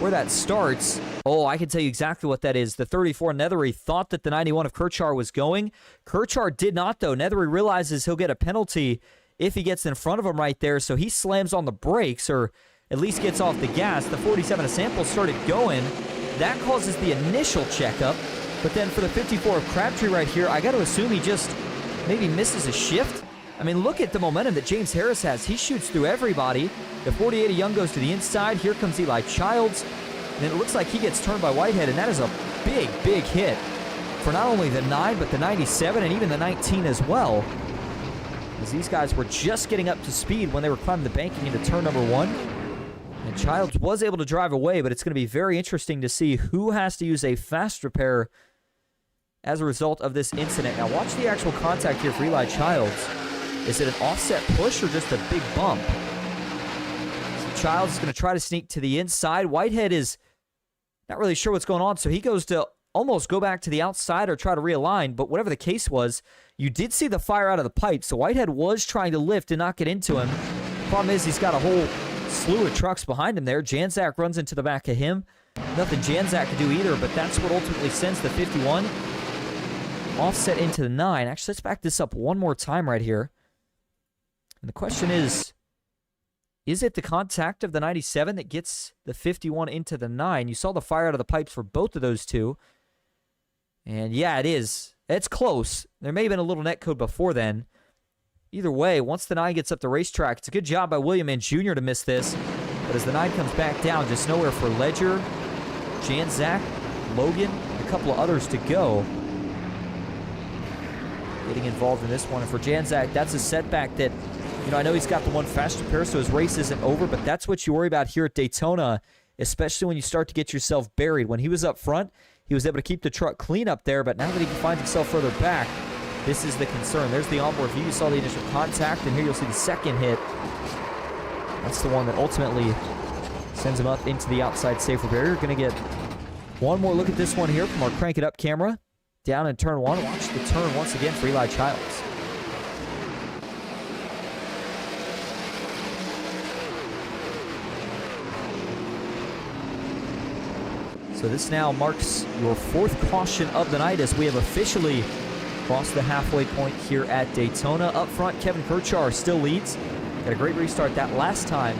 where that starts. Oh, I can tell you exactly what that is. The 34 Nethery thought that the 91 of Kirchar was going. Kirchar did not, though. Nethery realizes he'll get a penalty if he gets in front of him right there, so he slams on the brakes, or at least gets off the gas. The 47 of Sample started going. That causes the initial checkup. But then for the 54 of Crabtree right here, I got to assume he just maybe misses a shift. I mean, look at the momentum that James Harris has. He shoots through everybody. The 48 of Young goes to the inside. Here comes Eli Childs. And it looks like he gets turned by Whitehead, and that is a big, big hit for not only the 9, but the 97 and even the 19 as well. As these guys were just getting up to speed when they were climbing the banking into turn number 1. And Childs was able to drive away, but it's going to be very interesting to see who has to use a fast repair as a result of this incident. Now watch the actual contact here for Eli Childs. Is it an offset push or just a big bump? So Childs is going to try to sneak to the inside. Whitehead is not really sure what's going on, so he goes to almost go back to the outside or try to realign, but whatever the case was, you did see the fire out of the pipe, so Whitehead was trying to lift and not get into him. The problem is he's got a whole slew of trucks behind him there. Janzak runs into the back of him. Nothing Janzak can do either, but that's what ultimately sends the 51 offset into the 9. Actually, let's back this up one more time right here. And the question is it the contact of the 97 that gets the 51 into the 9? You saw the fire out of the pipes for both of those two. And yeah, it is. It's close. There may have been a little netcode before then. Either way, once the 9 gets up the racetrack, it's a good job by William Mann Jr. to miss this. But as the 9 comes back down, just nowhere for Ledger, Janzak, Logan, and a couple of others to go. Getting involved in this one. And for Janzak, that's a setback that, you know, I know he's got the one fast repair, so his race isn't over, but that's what you worry about here at Daytona, especially when you start to get yourself buried. When he was up front, he was able to keep the truck clean up there, but now that he finds himself further back, this is the concern. There's the onboard view. You saw the initial contact, and here you'll see the second hit. That's the one that ultimately sends him up into the outside safer barrier. Going to get one more look at this one here from our Crank It Up camera. Down in turn 1. Watch the turn once again for Eli Childs. So this now marks your 4th caution of the night as we have officially crossed the halfway point here at Daytona. Up front, Kevin Kirchar still leads. Got a great restart that last time.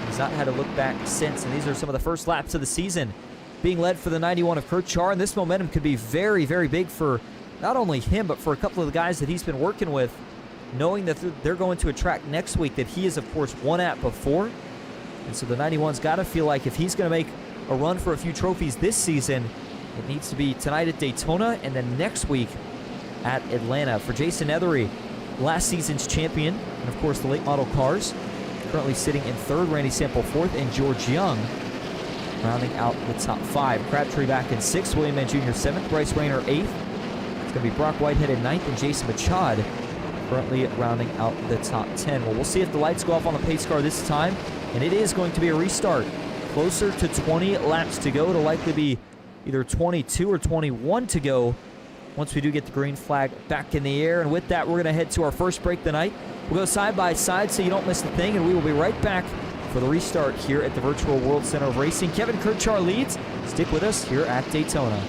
He's not had to look back since, and these are some of the first laps of the season being led for the 91 of Kirchar, and this momentum could be very, very big for not only him, but for a couple of the guys that he's been working with, knowing that they're going to a track next week that he has, of course, won at before. And so the 91's got to feel like if he's going to make a run for a few trophies this season, it needs to be tonight at Daytona and then next week at Atlanta. For Jason Ethery, last season's champion, and of course the late model cars, currently sitting in 3rd, Randy Sample 4th, and George Young rounding out the top 5. Crabtree back in 6th, William Mann Jr. 7th, Bryce Rayner 8th. It's going to be Brock Whitehead in 9th, and Jason Machad currently rounding out the top 10. Well, we'll see if the lights go off on the pace car this time, and it is going to be a restart. Closer to 20 laps to go. It'll likely be either 22 or 21 to go once we do get the green flag back in the air. And with that, we're going to head to our first break of the night. We'll go side by side so you don't miss a thing, and we will be right back for the restart here at the Virtual World Center of Racing. Kevin Kirchar leads. Stick with us here at Daytona.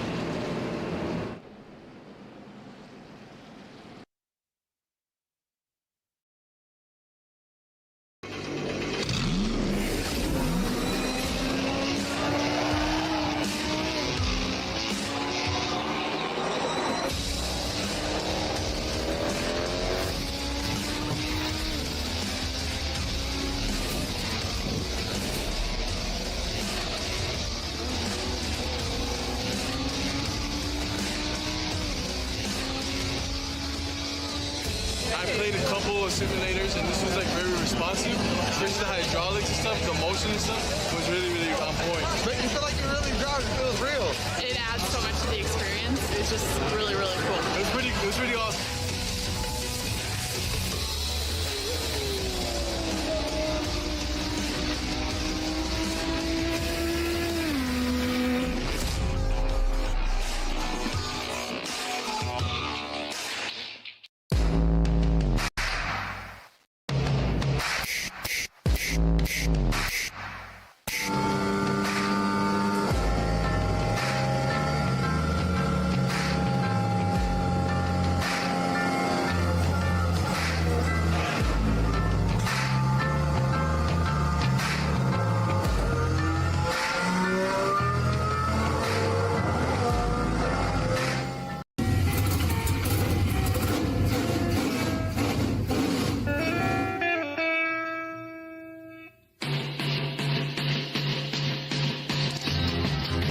I played a couple of simulators, and this was like very responsive, especially the hydraulics and stuff, the motion and stuff was really, really on point. Make you feel like you're really driving, it feels real. It adds so much to the experience. It's just really, really cool. It was pretty awesome.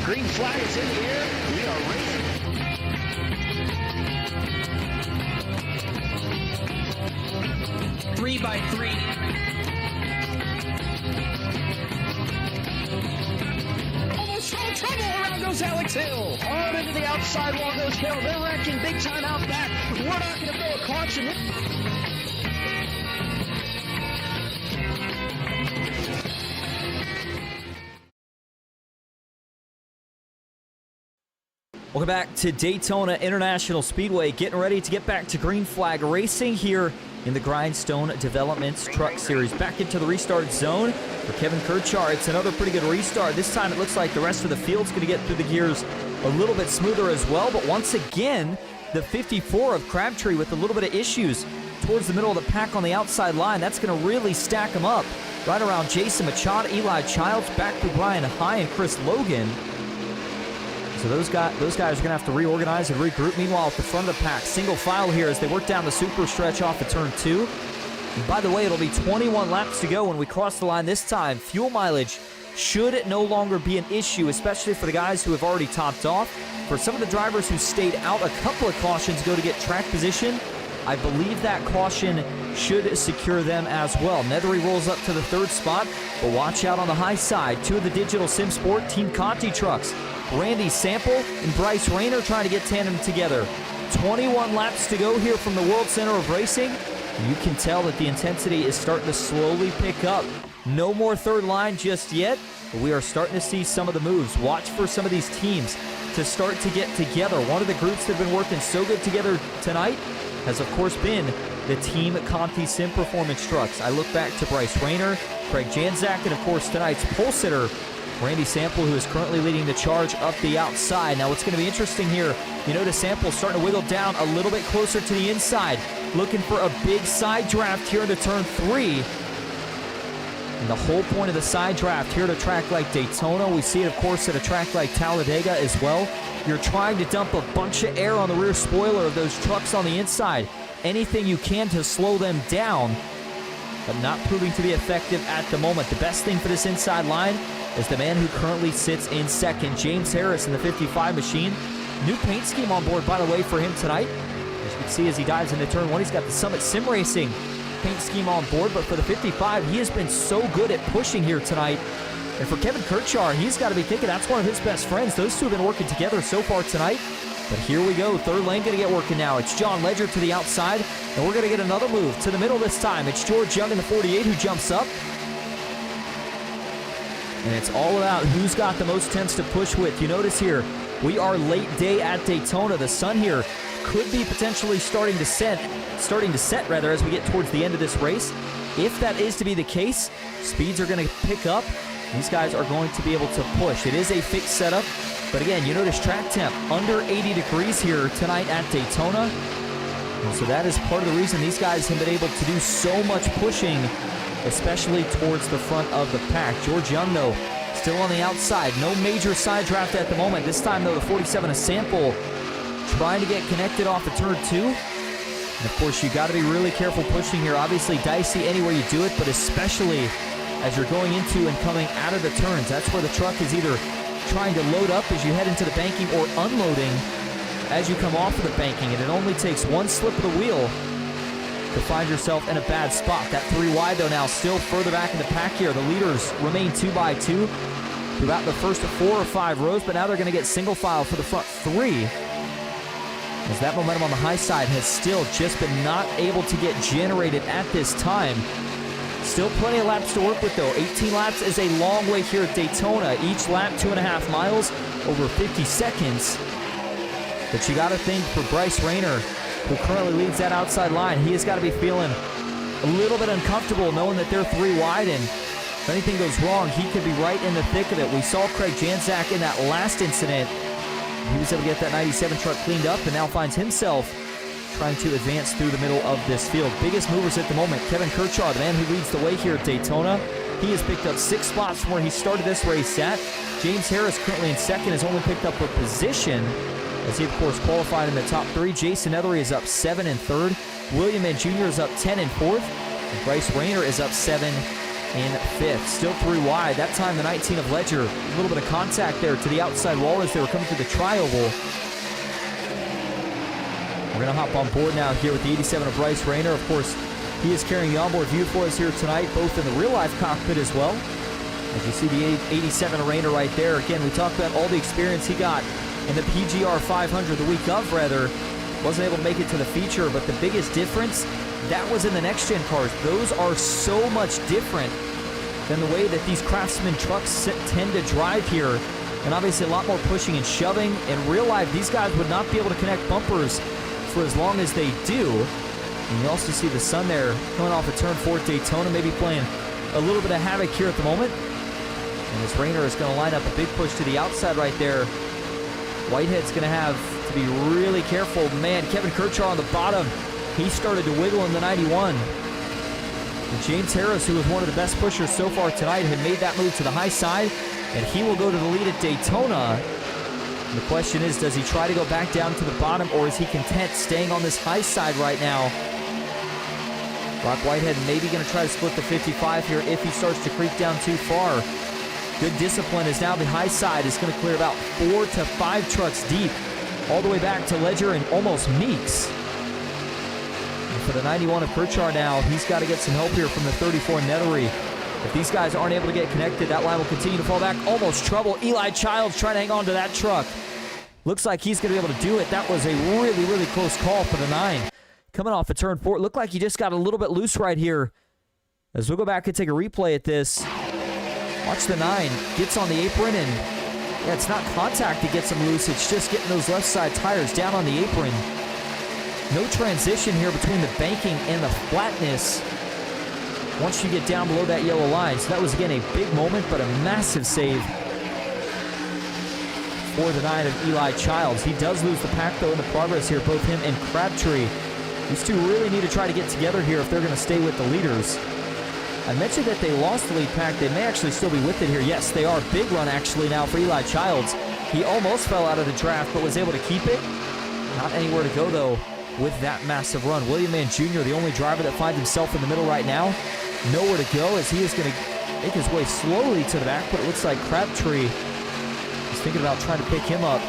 Green flag is in the air. We are racing. 3 by 3. Almost no trouble. Around goes Alex Hill. On into the outside wall goes Hill. They're wrecking big time out back. We're not going to throw a caution. Welcome back to Daytona International Speedway. Getting ready to get back to green flag racing here in the Grindstone Developments Truck Series. Back into the restart zone for Kevin Kirchar. It's another pretty good restart. This time it looks like the rest of the field's going to get through the gears a little bit smoother as well. But once again, the 54 of Crabtree with a little bit of issues towards the middle of the pack on the outside line. That's going to really stack them up right around Jason Machado, Eli Childs, back through Brian High and Chris Logan. So those guys are going to have to reorganize and regroup. Meanwhile, at the front of the pack, single file here as they work down the super stretch off of turn 2. And by the way, it'll be 21 laps to go when we cross the line this time. Fuel mileage should no longer be an issue, especially for the guys who have already topped off. For some of the drivers who stayed out, a couple of cautions go to get track position. I believe that caution should secure them as well. Nethery rolls up to the 3rd spot, but watch out on the high side. 2 of the Digital Sim Sport Team Conti trucks. Randy Sample and Bryce Rayner trying to get tandem together. 21 laps to go here from the World Center of Racing. You can tell that the intensity is starting to slowly pick up. No more third line just yet, but we are starting to see some of the moves. Watch for some of these teams to start to get together. One of the groups that have been working so good together tonight has, of course, been the Team Conti Sim Performance Trucks. I look back to Bryce Rayner, Craig Janzak, and, of course, tonight's pole sitter, Randy Sample, who is currently leading the charge up the outside. Now, what's going to be interesting here, you notice Sample starting to wiggle down a little bit closer to the inside, looking for a big side draft here into turn 3. And the whole point of the side draft here at a track like Daytona, we see it, of course, at a track like Talladega as well. You're trying to dump a bunch of air on the rear spoiler of those trucks on the inside. Anything you can to slow them down, but not proving to be effective at the moment. The best thing for this inside line is the man who currently sits in 2nd, James Harris in the 55 machine. New paint scheme on board, by the way, for him tonight. As you can see as he dives into turn 1, he's got the Summit Sim Racing paint scheme on board, but for the 55, he has been so good at pushing here tonight. And for Kevin Kirchar, he's got to be thinking that's one of his best friends. Those two have been working together so far tonight. But here we go, 3rd lane going to get working now. It's John Ledger to the outside, and we're going to get another move to the middle this time. It's George Young in the 48 who jumps up. And it's all about who's got the most tenths to push with. You notice here, we are late day at Daytona. The sun here could be potentially starting to set as we get towards the end of this race. If that is to be the case, speeds are going to pick up. These guys are going to be able to push. It is a fixed setup, but again, you notice track temp under 80 degrees here tonight at Daytona. And so that is part of the reason these guys have been able to do so much pushing, especially towards the front of the pack. George Young, though, still on the outside. No major side draft at the moment. This time, though, the 47 of Sample trying to get connected off of turn 2. And, of course, you got to be really careful pushing here. Obviously, dicey anywhere you do it, but especially as you're going into and coming out of the turns. That's where the truck is either trying to load up as you head into the banking or unloading as you come off of the banking. And it only takes one slip of the wheel to find yourself in a bad spot. That 3 wide, though, now still further back in the pack here. The leaders remain 2 by 2 throughout the first 4 or 5 rows, but now they're going to get single file for the front 3. As that momentum on the high side has still just been not able to get generated at this time. Still plenty of laps to work with, though. 18 laps is a long way here at Daytona. Each lap, 2.5 miles, over 50 seconds. But you got to think for Bryce Rayner, who currently leads that outside line, he has got to be feeling a little bit uncomfortable knowing that they're 3 wide, and if anything goes wrong, he could be right in the thick of it. We saw Craig Janzak in that last incident. He was able to get that 97 truck cleaned up and now finds himself trying to advance through the middle of this field. Biggest movers at the moment, Kevin Kirchar, the man who leads the way here at Daytona. He has picked up 6 spots from where he started this race at. James Harris, currently in 2nd, has only picked up a position as he, of course, qualified in the top 3. Jason Nethery is up 7 in 3rd. William Ed Jr. is up 10 in 4th. And Bryce Rayner is up 7 in 5th. Still 3 wide. That time the 19 of Ledger. A little bit of contact there to the outside wall as they were coming through the tri-oval. We're going to hop on board now here with the 87 of Bryce Rayner. Of course, he is carrying the onboard view for us here tonight, both in the real-life cockpit as well. As you see the 87 of Rayner right there. Again, we talked about all the experience he got in the PGR 500 the week of, rather. Wasn't able to make it to the feature, but the biggest difference, that was in the next-gen cars. Those are so much different than the way that these Craftsman trucks tend to drive here. And obviously a lot more pushing and shoving. In real life, these guys would not be able to connect bumpers for as long as they do. And you also see the sun there coming off of turn 4 at Daytona, maybe playing a little bit of havoc here at the moment. And this Rayner is going to line up a big push to the outside right there. Whitehead's going to have to be really careful. Man, Kevin Kirchhoff on the bottom. He started to wiggle in the 91. And James Harris, who was one of the best pushers so far tonight, had made that move to the high side, and he will go to the lead at Daytona. And the question is, does he try to go back down to the bottom, or is he content staying on this high side right now? Brock Whitehead maybe going to try to split the 55 here if he starts to creep down too far. Good discipline is now the high side is going to clear about 4 to 5 trucks deep, all the way back to Ledger and almost Meeks. And for the 91 of Kirchhoff now, he's got to get some help here from the 34 Nethery. If these guys aren't able to get connected, that line will continue to fall back. Almost trouble. Eli Childs trying to hang on to that truck. Looks like he's going to be able to do it. That was a really, really close call for the 9. Coming off of turn 4. Looked like he just got a little bit loose right here. As we'll go back and take a replay at this. Watch the 9. Gets on the apron, and yeah, it's not contact that gets him loose. It's just getting those left side tires down on the apron. No transition here between the banking and the flatness once you get down below that yellow line. So that was, again, a big moment, but a massive save for the 9 of Eli Childs. He does lose the pack, though, in the progress here, both him and Crabtree. These two really need to try to get together here if they're going to stay with the leaders. I mentioned that they lost the lead pack. They may actually still be with it here. Yes, they are. Big run, actually, now for Eli Childs. He almost fell out of the draft, but was able to keep it. Not anywhere to go, though, with that massive run. William Mann Jr., the only driver that finds himself in the middle right now. Nowhere to go as he is going to make his way slowly to the back, but it looks like Crabtree is thinking about trying to pick him up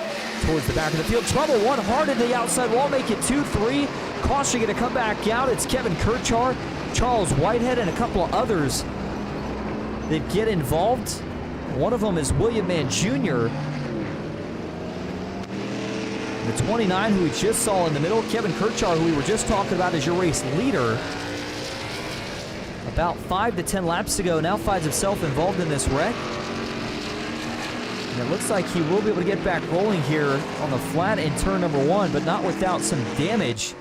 towards the back of the field. Trouble, one hard into the outside wall, make it 2-3. Caution going to come back out. It's Kevin Kirchhoff, Charles Whitehead, and a couple of others that get involved. One of them is William Mann Jr. The 29, who we just saw in the middle, Kevin Kirchhoff, who we were just talking about as your race leader. About 5 to 10 laps ago, now finds himself involved in this wreck. And it looks like he will be able to get back rolling here on the flat in turn number 1, but not without some damage.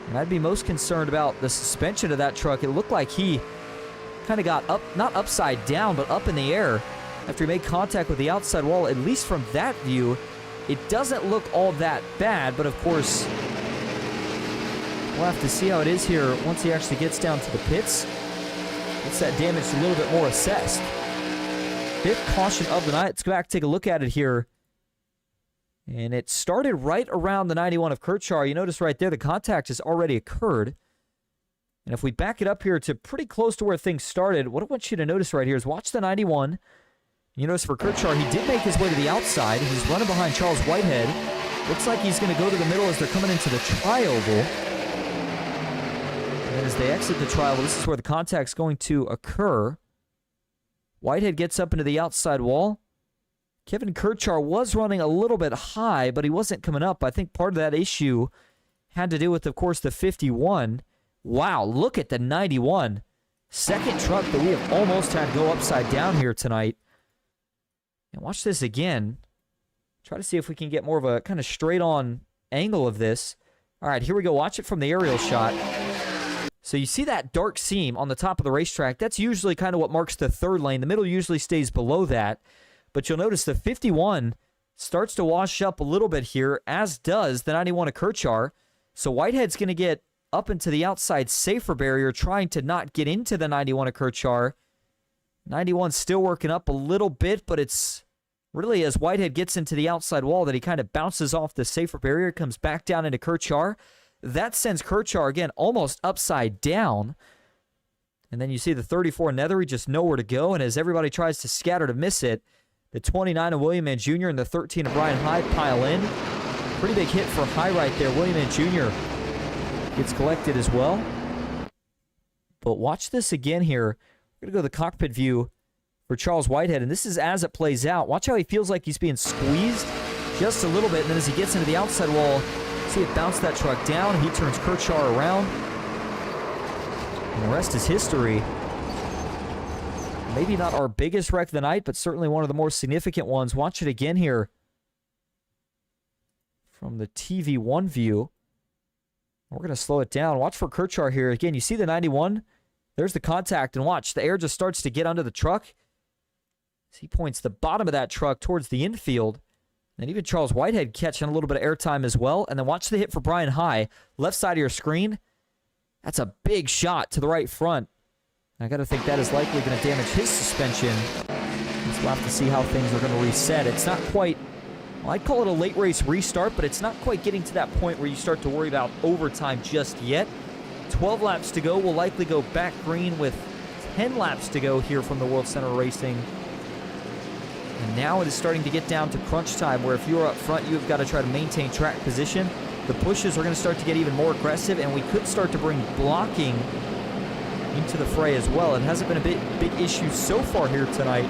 And I'd be most concerned about the suspension of that truck. It looked like he kind of got up, not upside down, but up in the air after he made contact with the outside wall. At least from that view, it doesn't look all that bad, but of course, we'll have to see how it is here once he actually gets down to the pits. Gets that damage a little bit more assessed. 5th caution of the night. Let's go back and take a look at it here. And it started right around the 91 of Kirchhoff. You notice right there the contact has already occurred. And if we back it up here to pretty close to where things started, what I want you to notice right here is watch the 91. You notice for Kirchhoff, he did make his way to the outside. He's running behind Charles Whitehead. Looks like he's going to go to the middle as they're coming into the tri-oval. And then as they exit the tri-oval, this is where the contact's going to occur. Whitehead gets up into the outside wall. Kevin Kirchhoff was running a little bit high, but he wasn't coming up. I think part of that issue had to do with, of course, the 51. Wow, look at the 91. Second truck that we have almost had go upside down here tonight. And watch this again. Try to see if we can get more of a kind of straight-on angle of this. All right, here we go. Watch it from the aerial shot. So you see that dark seam on the top of the racetrack. That's usually kind of what marks the third lane. The middle usually stays below that. But you'll notice the 51 starts to wash up a little bit here, as does the 91 of Kirchhoff. So Whitehead's going to get up into the outside safer barrier, trying to not get into the 91 of Kirchhoff. 91 still working up a little bit, but it's really as Whitehead gets into the outside wall that he kind of bounces off the safer barrier, comes back down into Kirchhoff. That sends Kirchhoff, again, almost upside down. And then you see the 34 Nethery just nowhere to go. And as everybody tries to scatter to miss it, the 29 of William Mann Jr. and the 13 of Brian High pile in. Pretty big hit for High right there. William Mann Jr. gets collected as well. But watch this again here. We're going to go to the cockpit view for Charles Whitehead. And this is as it plays out. Watch how he feels like he's being squeezed just a little bit. And then as he gets into the outside wall, see it bounce that truck down. He turns Kershaw around. And the rest is history. Maybe not our biggest wreck of the night, but certainly one of the more significant ones. Watch it again here from the TV1 view. We're going to slow it down. Watch for Kershaw here. Again, you see the 91. There's the contact, and watch. The air just starts to get under the truck. As he points the bottom of that truck towards the infield. And even Charles Whitehead catching a little bit of airtime as well. And then watch the hit for Brian High. Left side of your screen. That's a big shot to the right front. I got to think that is likely going to damage his suspension. So we'll have to see how things are going to reset. It's not quite, well, I'd call it a late race restart, but it's not quite getting to that point where you start to worry about overtime just yet. 12 laps to go. We'll likely go back green with 10 laps to go here from the World Center of Racing. And now it is starting to get down to crunch time, where if you're up front, you've got to try to maintain track position. The pushes are going to start to get even more aggressive, and we could start to bring blocking into the fray as well. It hasn't been a big issue so far here tonight.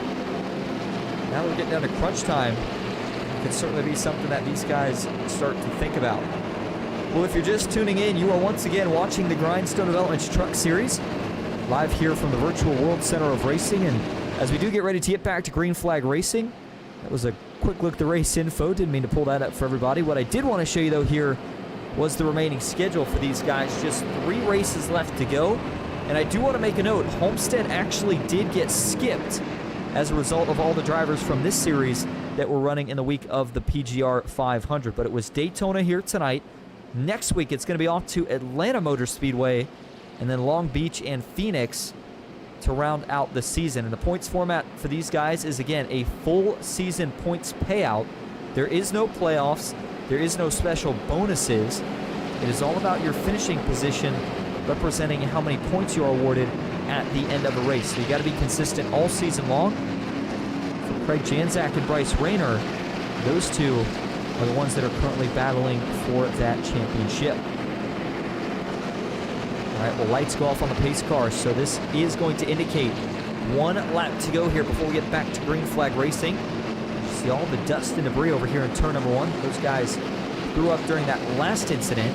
Now we're getting down to crunch time. It could certainly be something that these guys start to think about. Well, if you're just tuning in, you are once again watching the Grindstone Developments Truck Series, live here from the virtual World Center of Racing. And as we do get ready to get back to green flag racing, that was a quick look at the race info. Didn't mean to pull that up for everybody. What I did want to show you, though, here was the remaining schedule for these guys. Just 3 races left to go. And I do want to make a note, Homestead actually did get skipped as a result of all the drivers from this series that were running in the week of the PGR 500. But it was Daytona here tonight. Next week, it's going to be off to Atlanta Motor Speedway, and then Long Beach and Phoenix to round out the season. And the points format for these guys is, again, a full season points payout. There is no playoffs. There is no special bonuses. It is all about your finishing position, representing how many points you are awarded at the end of a race. So you got to be consistent all season long. For Craig Janzak and Bryce Rayner, those two are the ones that are currently battling for that championship. All right, well, lights go off on the pace car, so this is going to indicate 1 lap to go here before we get back to green flag racing. You see all the dust and debris over here in turn number 1. Those guys threw up during that last incident.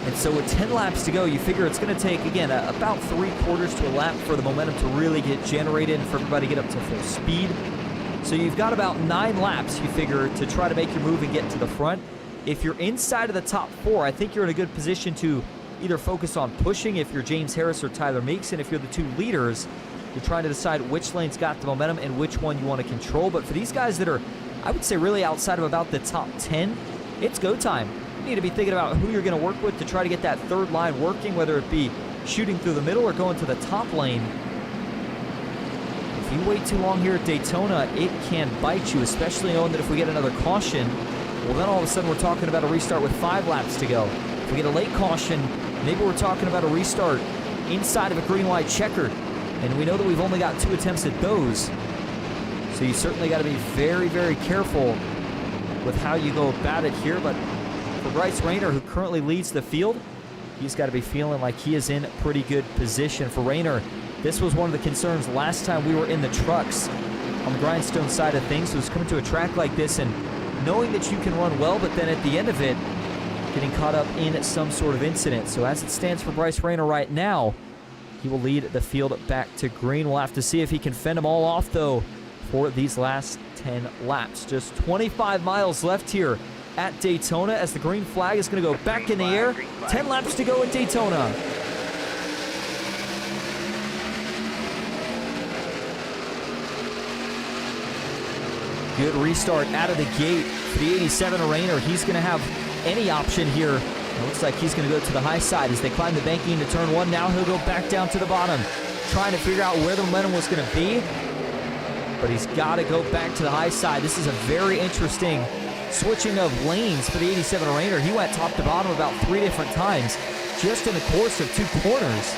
And so with 10 laps to go, you figure it's going to take, again, about 3/4 to a lap for the momentum to really get generated and for everybody to get up to full speed. So you've got about 9 laps, you figure, to try to make your move and get to the front. If you're inside of the top 4, I think you're in a good position to either focus on pushing if you're James Harris or Tyler Meeks, and if you're the 2 leaders, you're trying to decide which lane's got the momentum and which one you want to control. But for these guys that are, I would say, really outside of about the top 10, it's go time. You need to be thinking about who you're going to work with to try to get that third line working, whether it be shooting through the middle or going to the top lane. If you wait too long here at Daytona, it can bite you, especially knowing that if we get another caution, well, then all of a sudden we're talking about a restart with 5 laps to go. If we get a late caution, maybe we're talking about a restart inside of a green light checkered. And we know that we've only got 2 attempts at those. So you certainly got to be very, very careful with how you go about it here. But for Bryce Rayner, who currently leads the field, he's got to be feeling like he is in pretty good position. For Rayner, this was one of the concerns last time we were in the trucks on the Grindstone side of things. Was coming to a track like this and knowing that you can run well, but then at the end of it, getting caught up in some sort of incident. So as it stands for Bryce Rayner right now, he will lead the field back to green. We'll have to see if he can fend them all off, though, for these last 10 laps. Just 25 miles left here at Daytona as the green flag is going to go back in the air. 10 laps to go at Daytona. Good restart out of the gate for the 87 Rayner. He's going to have any option here. It looks like he's going to go to the high side as they climb the banking into turn 1. Now he'll go back down to the bottom, trying to figure out where the momentum was going to be. But he's got to go back to the high side. This is a very interesting switching of lanes for the 87 Rayner. He went top to bottom about 3 different times just in the course of 2 corners.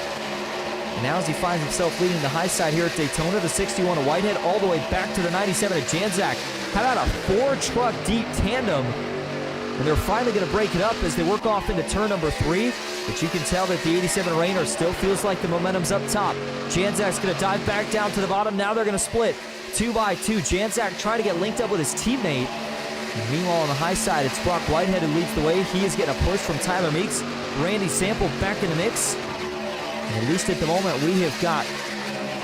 And now as he finds himself leading the high side here at Daytona, the 61 of Whitehead all the way back to the 97 of Janczak. How about a 4-truck deep tandem? And they're finally going to break it up as they work off into turn number 3. But you can tell that the 87 Rainer still feels like the momentum's up top. Janczak's going to dive back down to the bottom. Now they're going to split 2 by 2. Janczak trying to get linked up with his teammate. And meanwhile, on the high side, it's Brock Whitehead who leads the way. He is getting a push from Tyler Meeks. Randy Sample back in the mix. And at least at the moment, we have got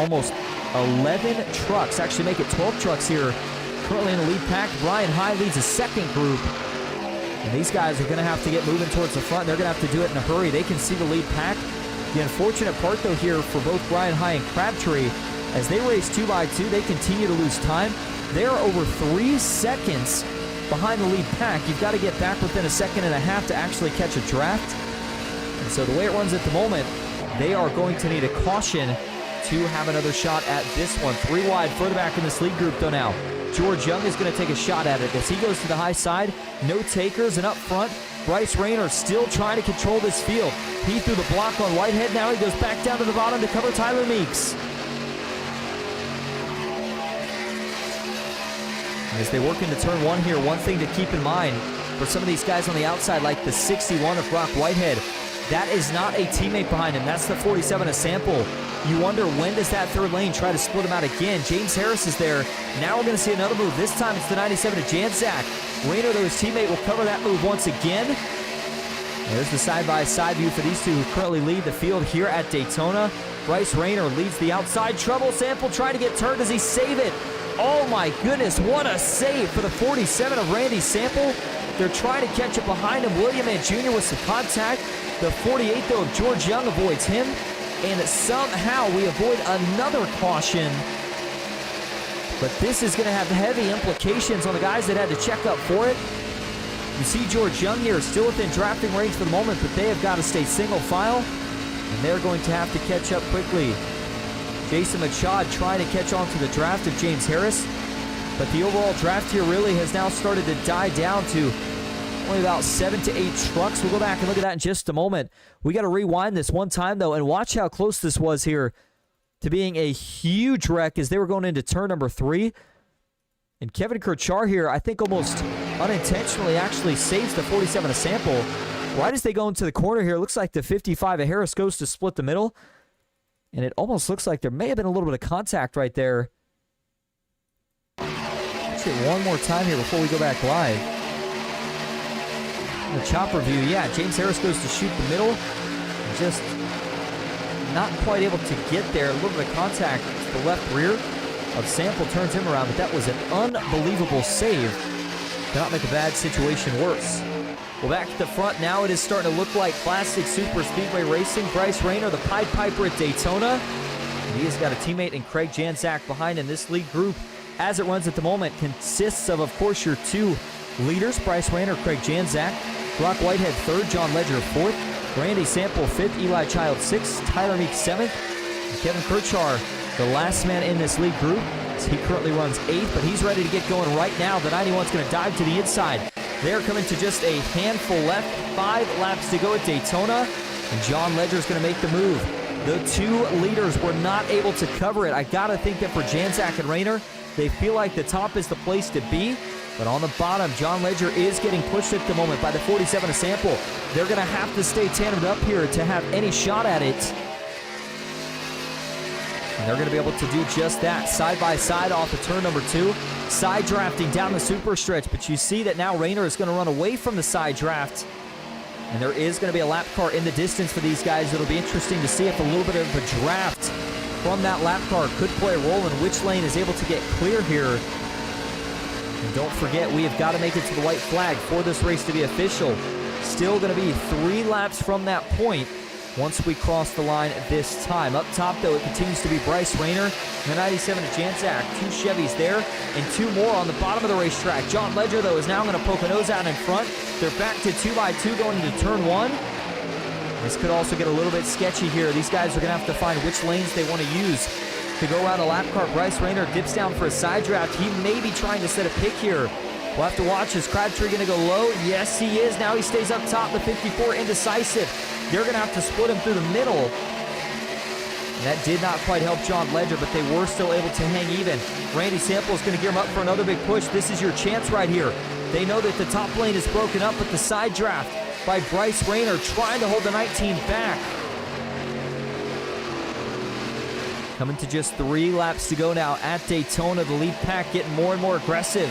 almost 11 trucks. Actually, make it 12 trucks here. Currently in the lead pack, Ryan High leads a second group. And these guys are going to have to get moving towards the front. They're going to have to do it in a hurry. They can see the lead pack. The unfortunate part, though, here for both Brian High and Crabtree, as they race 2 by 2, they continue to lose time. They're over 3 seconds behind the lead pack. You've got to get back within 1.5 seconds to actually catch a draft. And so the way it runs at the moment, they are going to need a caution to have another shot at this one. 3 wide, further back in this lead group, though, now. George Young is going to take a shot at it as he goes to the high side. No takers, and up front, Bryce Rayner still trying to control this field. He threw the block on Whitehead. Now he goes back down to the bottom to cover Tyler Meeks. As they work into turn 1 here, one thing to keep in mind for some of these guys on the outside, like the 61 of Brock Whitehead, that is not a teammate behind him. That's the 47 of Sample. You wonder, when does that third lane try to split him out again? James Harris is there. Now we're going to see another move. This time it's the 97 of Janczak. Rayner, though, his teammate, will cover that move once again. There's the side-by-side view for these two who currently lead the field here at Daytona. Bryce Rayner leads the outside. Trouble. Sample trying to get turned. Does he save it? Oh my goodness, what a save for the 47 of Randy Sample. They're trying to catch it behind him. William Ant Jr. with some contact. The 48, though, of George Young avoids him. And somehow we avoid another caution. But this is going to have heavy implications on the guys that had to check up for it. You see George Young here still within drafting range for the moment, but they have got to stay single file. And they're going to have to catch up quickly. Jason Machad trying to catch on to the draft of James Harris. But the overall draft here really has now started to die down to only about 7 to 8 trucks. We'll go back and look at that in just a moment. We got to rewind this one time, though, and watch how close this was here to being a huge wreck as they were going into turn number 3. And Kevin Kirchar here, I think almost unintentionally actually saves the 47 of Sample. Right as they go into the corner here, it looks like the 55 of Harris goes to split the middle. And it almost looks like there may have been a little bit of contact right there. Let's see it one more time here before we go back live. The chopper view, yeah, James Harris goes to shoot the middle. Just not quite able to get there. A little bit of contact to the left rear of Sample turns him around, but that was an unbelievable save. Cannot make a bad situation worse. Well, back at the front now, it is starting to look like classic super speedway racing. Bryce Rayner, the Pied Piper at Daytona. And he has got a teammate in Craig Janczak behind him. This lead group, as it runs at the moment, consists of course, your 2 leaders, Bryce Rayner, Craig Janczak. Brock Whitehead 3rd, John Ledger 4th. Randy Sample 5th, Eli Child 6th, Tyler Meeks 7th. And Kevin Kirchar, the last man in this lead group. He currently runs 8th, but he's ready to get going right now. The 91's going to dive to the inside. They're coming to just a handful left. 5 laps to go at Daytona. And John Ledger's going to make the move. The 2 leaders were not able to cover it. I got to think that for Janczak and Rayner, they feel like the top is the place to be. But on the bottom, John Ledger is getting pushed at the moment by the 47 of Sample. They're going to have to stay tandemed up here to have any shot at it. And they're going to be able to do just that, side by side off of turn number 2. Side drafting down the super stretch, but you see that now Rayner is going to run away from the side draft. And there is going to be a lap car in the distance for these guys. It'll be interesting to see if a little bit of a draft from that lap car could play a role in which lane is able to get clear here. And don't forget, we have got to make it to the white flag for this race to be official. Still going to be 3 laps from that point once we cross the line this time. Up top, though, it continues to be Bryce Rayner, the 97 of Janczak. 2 Chevys there, and 2 more on the bottom of the racetrack. John Ledger, though, is now going to poke a nose out in front. They're back to 2 by 2 going into turn 1. This could also get a little bit sketchy here. These guys are going to have to find which lanes they want to use to go around a lap car. Bryce Rayner dips down for a side draft. He may be trying to set a pick here. We'll have to watch. Is Crabtree going to go low? Yes, he is. Now he stays up top. The 54 indecisive. They're going to have to split him through the middle. And that did not quite help John Ledger, but they were still able to hang even. Randy Sample is going to gear him up for another big push. This is your chance right here. They know that the top lane is broken up, but the side draft by Bryce Rayner trying to hold the 19 back. Coming to just 3 laps to go now at Daytona. The lead pack getting more and more aggressive.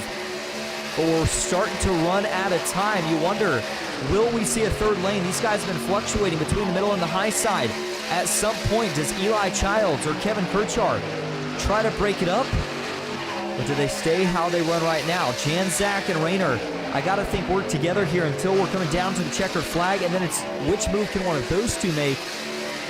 But we're starting to run out of time. You wonder, will we see a third lane? These guys have been fluctuating between the middle and the high side. At some point, does Eli Childs or Kevin Kirchard try to break it up? Or do they stay how they run right now? Jan, Zach, and Rayner, I got to think, work together here until we're coming down to the checkered flag, and then it's which move can one of those two make?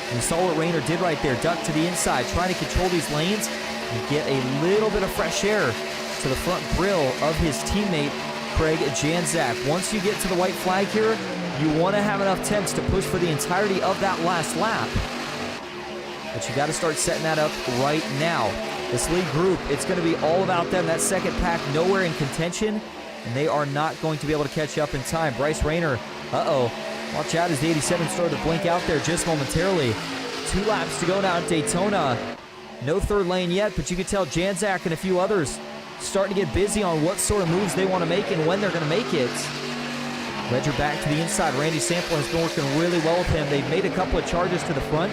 And you saw what Rayner did right there, duck to the inside, trying to control these lanes and get a little bit of fresh air to the front grill of his teammate, Craig Janzak. Once you get to the white flag here, you want to have enough temps to push for the entirety of that last lap. But you got to start setting that up right now. This lead group, it's going to be all about them. That second pack nowhere in contention, and they are not going to be able to catch up in time. Bryce Rayner, watch out as the 87 started to blink out there just momentarily. 2 laps to go now at Daytona. No third lane yet, but you can tell Janzak and a few others starting to get busy on what sort of moves they want to make and when they're going to make it. Ledger back to the inside. Randy Sample has been working really well with him. They've made a couple of charges to the front,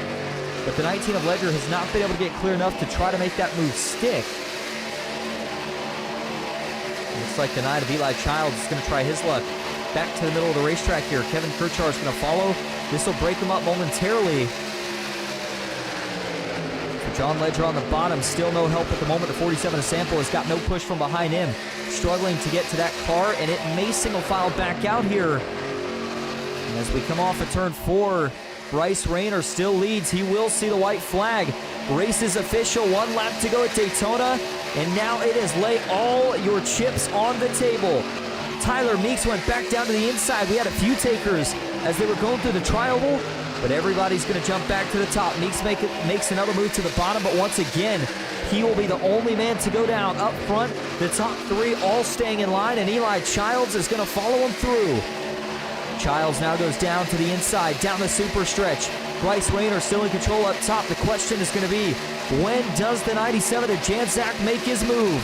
but the 19 of Ledger has not been able to get clear enough to try to make that move stick. Looks like the 9 of Eli Childs is going to try his luck. Back to the middle of the racetrack here. Kevin Kirchard is going to follow. This will break him up momentarily. For John Ledger on the bottom, still no help at the moment. The 47 of Sample has got no push from behind him. Struggling to get to that car, and it may single file back out here. And as we come off of turn 4, Bryce Rayner still leads. He will see the white flag. Race is official. 1 lap to go at Daytona, and now it is lay all your chips on the table. Tyler Meeks went back down to the inside. We had a few takers as they were going through the tri-oval, but everybody's going to jump back to the top. Meeks makes another move to the bottom, but once again, he will be the only man to go down up front. The top 3 all staying in line, and Eli Childs is going to follow him through. Childs now goes down to the inside, down the super stretch. Bryce Rayner still in control up top. The question is going to be, when does the 97 of Janzak make his move?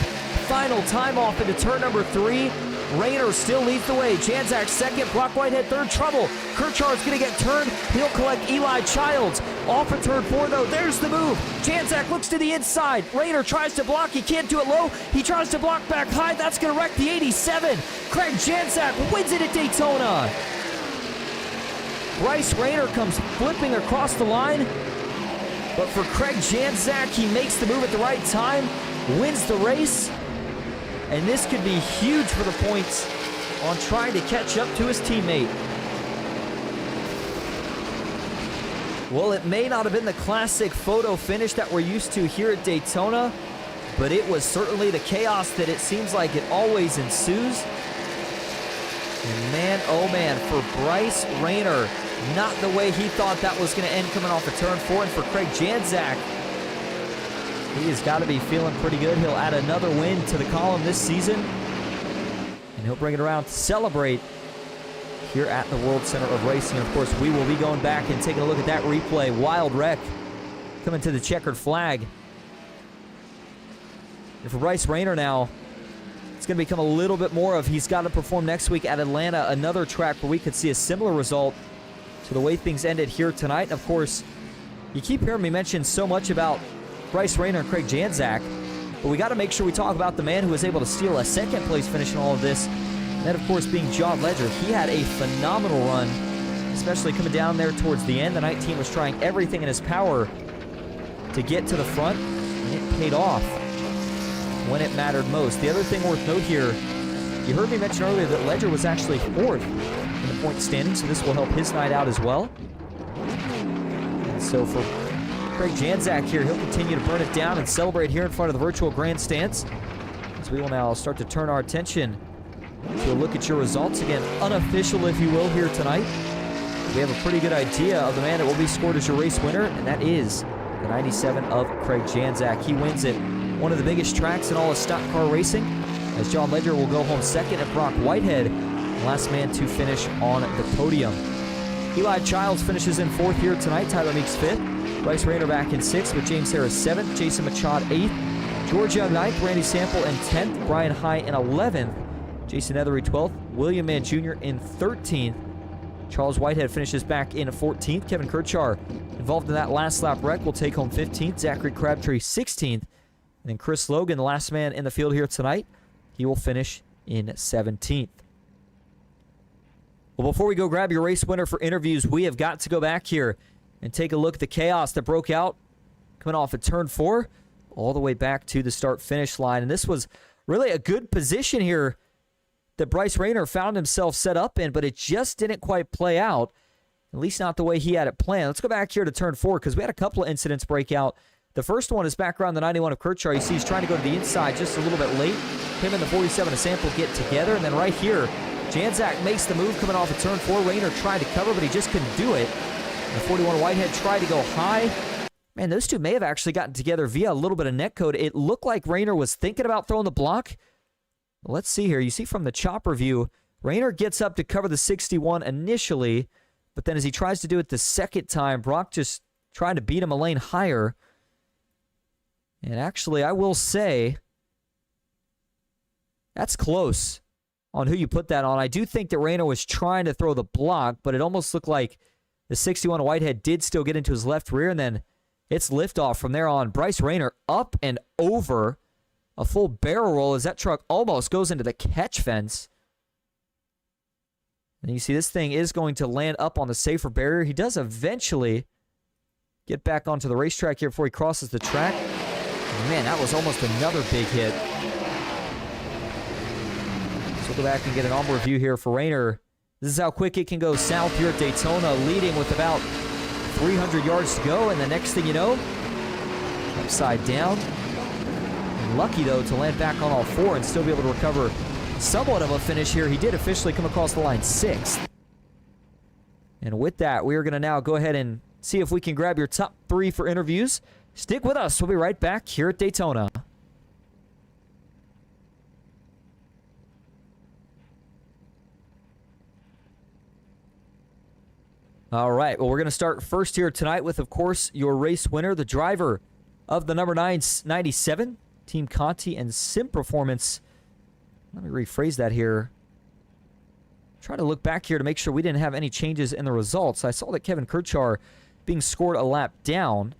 Final time off into turn number 3. Rayner still leads the way. Janzak second, Brock Whitehead third, trouble. Kirchard's going to get turned. He'll collect Eli Childs. Off of turn 4, though. There's the move. Janzak looks to the inside. Rayner tries to block. He can't do it low. He tries to block back high. That's going to wreck the 87. Craig Janzak wins it at Daytona. Bryce Rayner comes flipping across the line. But for Craig Janzak, he makes the move at the right time, wins the race. And this could be huge for the points on trying to catch up to his teammate. Well, it may not have been the classic photo finish that we're used to here at Daytona, but it was certainly the chaos that it seems like it always ensues. And man, oh man, for Bryce Rayner, not the way he thought that was going to end coming off of turn 4. And for Craig Janzak, he has got to be feeling pretty good. He'll add another win to the column this season, and he'll bring it around to celebrate here at the World Center of Racing. Of course, we will be going back and taking a look at that replay. Wild wreck coming to the checkered flag. And for Bryce Rayner now, it's going to become a little bit more of he's got to perform next week at Atlanta, another track where we could see a similar result to the way things ended here tonight. And of course, you keep hearing me mention so much about Bryce Rayner and Craig Janzak, but we got to make sure we talk about the man who was able to steal a second place finish in all of this. And that, of course, being John Ledger. He had a phenomenal run, especially coming down there towards the end. The 19 was trying everything in his power to get to the front, and it paid off when it mattered most. The other thing worth note here, you heard me mention earlier that Ledger was actually 4th in the point standing, so this will help his night out as well. And so for Craig Janzak here, he'll continue to burn it down and celebrate here in front of the virtual grandstands, as we will now start to turn our attention to a look at your results. Again, unofficial, if you will, here tonight. We have a pretty good idea of the man that will be scored as your race winner, and that is the 97 of Craig Janzak. He wins it. One of the biggest tracks in all of stock car racing, as John Ledger will go home second and Brock Whitehead, last man to finish on the podium. Eli Childs finishes in 4th here tonight. Tyler Meeks 5th. Bryce Rayner back in 6th with James Harris 7th, Jason Machad 8th, George Young 9th, Randy Sample in 10th, Brian High in 11th, Jason Ethery 12th, William Mann Jr. in 13th, Charles Whitehead finishes back in 14th, Kevin Kirchar involved in that last lap wreck will take home 15th, Zachary Crabtree 16th, and then Chris Logan, the last man in the field here tonight, he will finish in 17th. Well, before we go grab your race winner for interviews, we have got to go back here and take a look at the chaos that broke out coming off of turn 4 all the way back to the start-finish line. And this was really a good position here that Bryce Rayner found himself set up in, but it just didn't quite play out, at least not the way he had it planned. Let's go back here to turn 4 because we had a couple of incidents break out. The first one is back around the 91 of Kirchar. You see he's trying to go to the inside just a little bit late. Him and the 47 of Sample get together, and then right here, Janzak makes the move coming off of turn 4. Rayner tried to cover, but he just couldn't do it. The 41 Whitehead tried to go high. Man, those two may have actually gotten together via a little bit of netcode. It looked like Rayner was thinking about throwing the block. Let's see here. You see from the chopper view, Rayner gets up to cover the 61 initially, but then as he tries to do it the second time, Brock just trying to beat him a lane higher. And actually, I will say, that's close on who you put that on. I do think that Rayner was trying to throw the block, but it almost looked like the 61 Whitehead did still get into his left rear, and then it's liftoff from there on. Bryce Rayner up and over a full barrel roll as that truck almost goes into the catch fence. And you see this thing is going to land up on the safer barrier. He does eventually get back onto the racetrack here before he crosses the track. Man, that was almost another big hit. So we'll go back and get an onboard view here for Rayner. This is how quick it can go south here at Daytona, leading with about 300 yards to go. And the next thing you know, upside down. And lucky, though, to land back on all 4 and still be able to recover somewhat of a finish here. He did officially come across the line 6th. And with that, we are going to now go ahead and see if we can grab your top 3 for interviews. Stick with us. We'll be right back here at Daytona. All right, well, we're going to start first here tonight with, of course, your race winner, the driver of the number 997, Team Conti and Sim Performance. Let me rephrase that here. Try to look back here to make sure we didn't have any changes in the results. I saw that Kevin Kirchar being scored a lap down,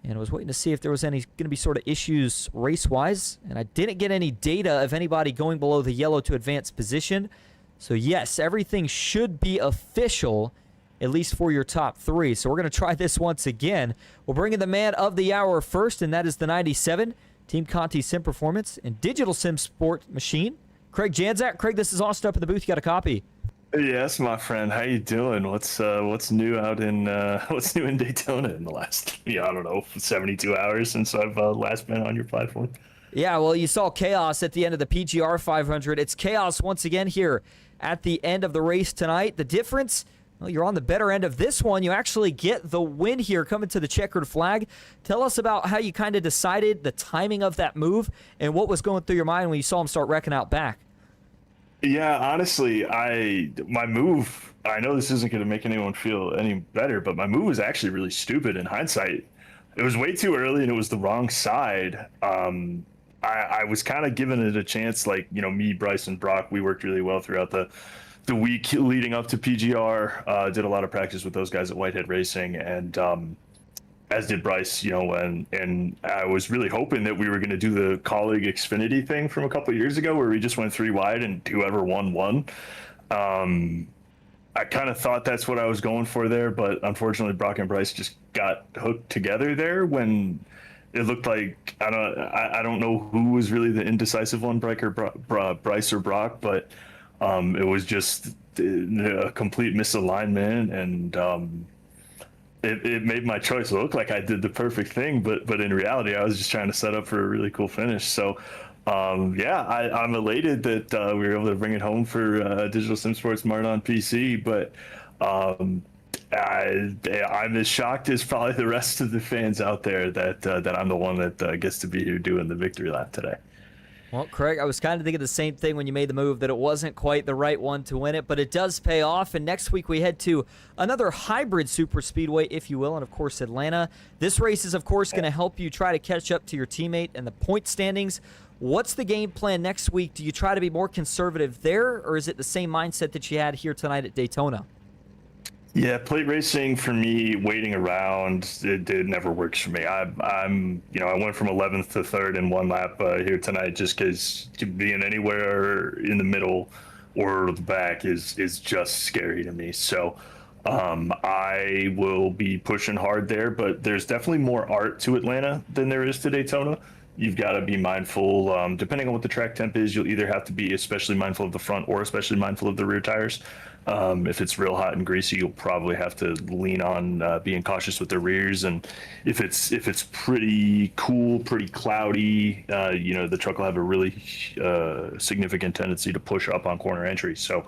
and I was waiting to see if there was any going to be sort of issues race-wise, and I didn't get any data of anybody going below the yellow to advanced position. So yes, everything should be official, at least for your top 3. So we're going to try this once again. We'll bring in the man of the hour first, and that is the 97, Team Conti Sim Performance and Digital Sim Sport Machine, Craig Janzak. Craig, this is Austin up in the booth. You got a copy. Yes, my friend. How you doing? What's new out in what's new in Daytona in the last I don't know 72 hours since I've last been on your platform? Yeah, well, you saw chaos at the end of the PGR 500. It's chaos once again here at the end of the race tonight. The difference, well, you're on the better end of this one. You actually get the win here coming to the checkered flag. Tell us about how you kind of decided the timing of that move and what was going through your mind when you saw him start wrecking out back. Yeah, honestly, my move, I know this isn't going to make anyone feel any better, but my move was actually really stupid in hindsight. It was way too early and it was the wrong side. I was kind of giving it a chance, like, me, Bryce, and Brock, we worked really well throughout the week leading up to PGR. Did a lot of practice with those guys at Whitehead Racing, and as did Bryce, and I was really hoping that we were going to do the colleague Xfinity thing from a couple of years ago where we just went 3 wide and whoever won. I kind of thought that's what I was going for there, but unfortunately Brock and Bryce just got hooked together there when it looked like, I don't know who was really the indecisive one, Bryce or Brock, but it was just a complete misalignment, and it made my choice look like I did the perfect thing, but in reality, I was just trying to set up for a really cool finish. So, I'm elated that we were able to bring it home for Digital Sim Sports Smart on PC, but I'm as shocked as probably the rest of the fans out there that I'm the one that gets to be here doing the victory lap today. Well, Craig, I was kind of thinking the same thing when you made the move, that it wasn't quite the right one to win it, but it does pay off. And next week we head to another hybrid super speedway, if you will, and of course Atlanta. This race is, of course, going to help you try to catch up to your teammate and the point standings. What's the game plan next week? Do you try to be more conservative there, or is it the same mindset that you had here tonight at Daytona? Yeah, plate racing for me, waiting around, it never works for me. I went from 11th to 3rd in one lap here tonight, just because being anywhere in the middle or the back is just scary to me. So I will be pushing hard there, but there's definitely more art to Atlanta than there is to Daytona. You've got to be mindful, depending on what the track temp is, you'll either have to be especially mindful of the front or especially mindful of the rear tires. If it's real hot and greasy, you'll probably have to lean on being cautious with the rears. And if it's pretty cool, pretty cloudy, the truck will have a really significant tendency to push up on corner entry. So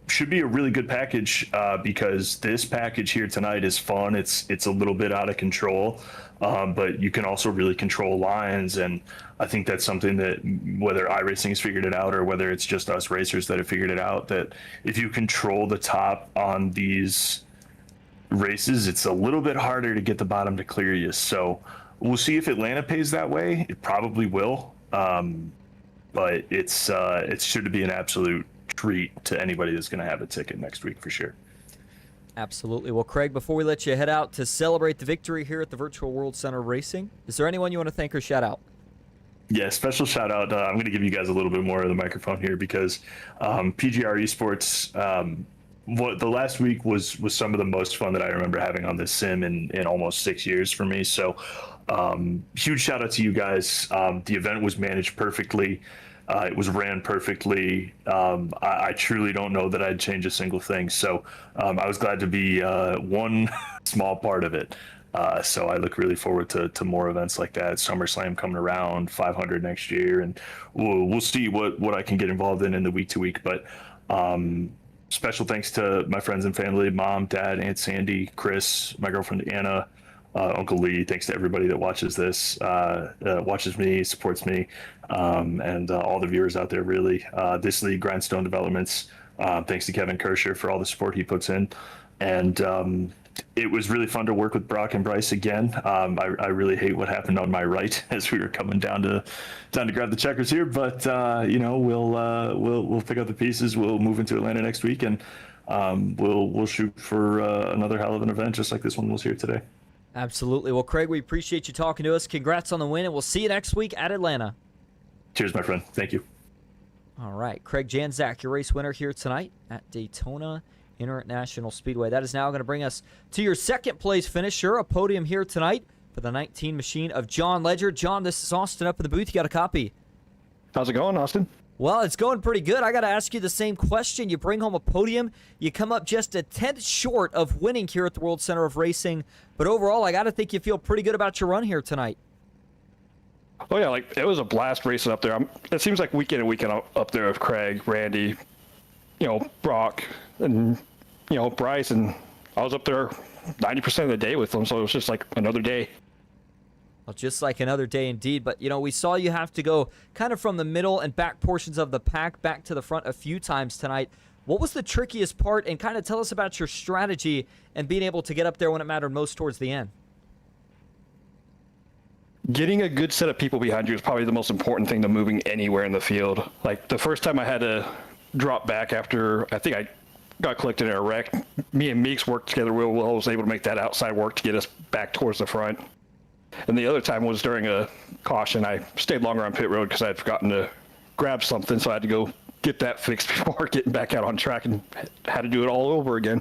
should be a really good package because this package here tonight is fun. It's a little bit out of control, but you can also really control lines. And I think that's something that whether iRacing has figured it out or whether it's just us racers that have figured it out, that if you control the top on these races, it's a little bit harder to get the bottom to clear you. So we'll see if Atlanta pays that way. It probably will, but it's should be an absolute treat to anybody that's going to have a ticket next week for sure. Absolutely. Well, Craig, before we let you head out to celebrate the victory here at the Virtual World Center of Racing, is there anyone you want to thank or shout out? Yeah, special shout out. I'm going to give you guys a little bit more of the microphone here because PGR eSports, what the last week was some of the most fun that I remember having on this sim in almost 6 years for me. So huge shout out to you guys. The event was managed perfectly. It was ran perfectly. I truly don't know that I'd change a single thing. So I was glad to be one small part of it. So I look really forward to more events like that. SummerSlam coming around, 500 next year, and we'll see what I can get involved in the week to week. But special thanks to my friends and family, mom, dad, Aunt Sandy, Chris, my girlfriend Anna, Uncle Lee. Thanks to everybody that watches this, watches me, supports me, and all the viewers out there. Really, this league, Grindstone Developments. Thanks to Kevin Kirscher for all the support he puts in, and it was really fun to work with Brock and Bryce again. I really hate what happened on my right as we were coming down to grab the checkers here, but we'll pick up the pieces. We'll move into Atlanta next week, and we'll shoot for another hell of an event just like this one was here today. Absolutely. Well, Craig, we appreciate you talking to us. Congrats on the win, and we'll see you next week at Atlanta. Cheers, my friend. Thank you. All right, Craig Janzak, your race winner here tonight at Daytona International Speedway. That is now going to bring us to your second place finisher, a podium here tonight for the 19 machine of John Ledger. John, this is Austin up in the booth. You got a copy? How's it going, Austin? Well, it's going pretty good. I got to ask you the same question. You bring home a podium. You come up just a 10th short of winning here at the World Center of Racing. But overall, I got to think you feel pretty good about your run here tonight. Oh, yeah, it was a blast racing up there. It seems like week in and weekend up there with Craig, Randy, Brock, and, Bryce. And I was up there 90% of the day with them, so it was just like another day. Well, just like another day indeed. But, we saw you have to go kind of from the middle and back portions of the pack back to the front a few times tonight. What was the trickiest part? And kind of tell us about your strategy and being able to get up there when it mattered most towards the end. Getting a good set of people behind you is probably the most important thing to moving anywhere in the field. Like the first time I had to drop back after, I think I got collected in a wreck, me and Meeks worked together real well. I was able to make that outside work to get us back towards the front. And the other time was during a caution. I stayed longer on pit road because I had forgotten to grab something, so I had to go get that fixed before getting back out on track and had to do it all over again.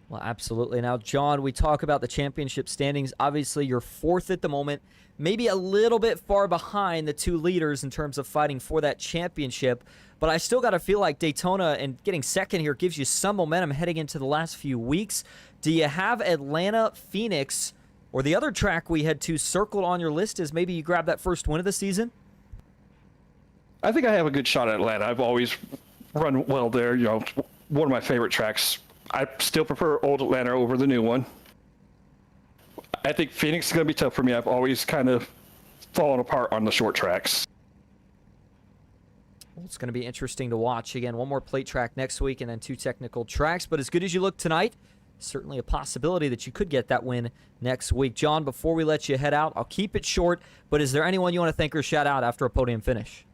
Well, absolutely. Now, John, we talk about the championship standings. Obviously, you're fourth at the moment, maybe a little bit far behind the two leaders in terms of fighting for that championship. But I still got to feel like Daytona and getting second here gives you some momentum heading into the last few weeks. Do you have Atlanta, Phoenix, or the other track we had to circled on your list as maybe you grab that first win of the season? I think I have a good shot at Atlanta. I've always run well there. One of my favorite tracks. I still prefer old Atlanta over the new one. I think Phoenix is going to be tough for me. I've always kind of fallen apart on the short tracks. Well, it's going to be interesting to watch. Again, one more plate track next week and then 2 technical tracks. But as good as you look tonight, certainly a possibility that you could get that win next week. John, before we let you head out, I'll keep it short, but is there anyone you want to thank or shout out after a podium finish?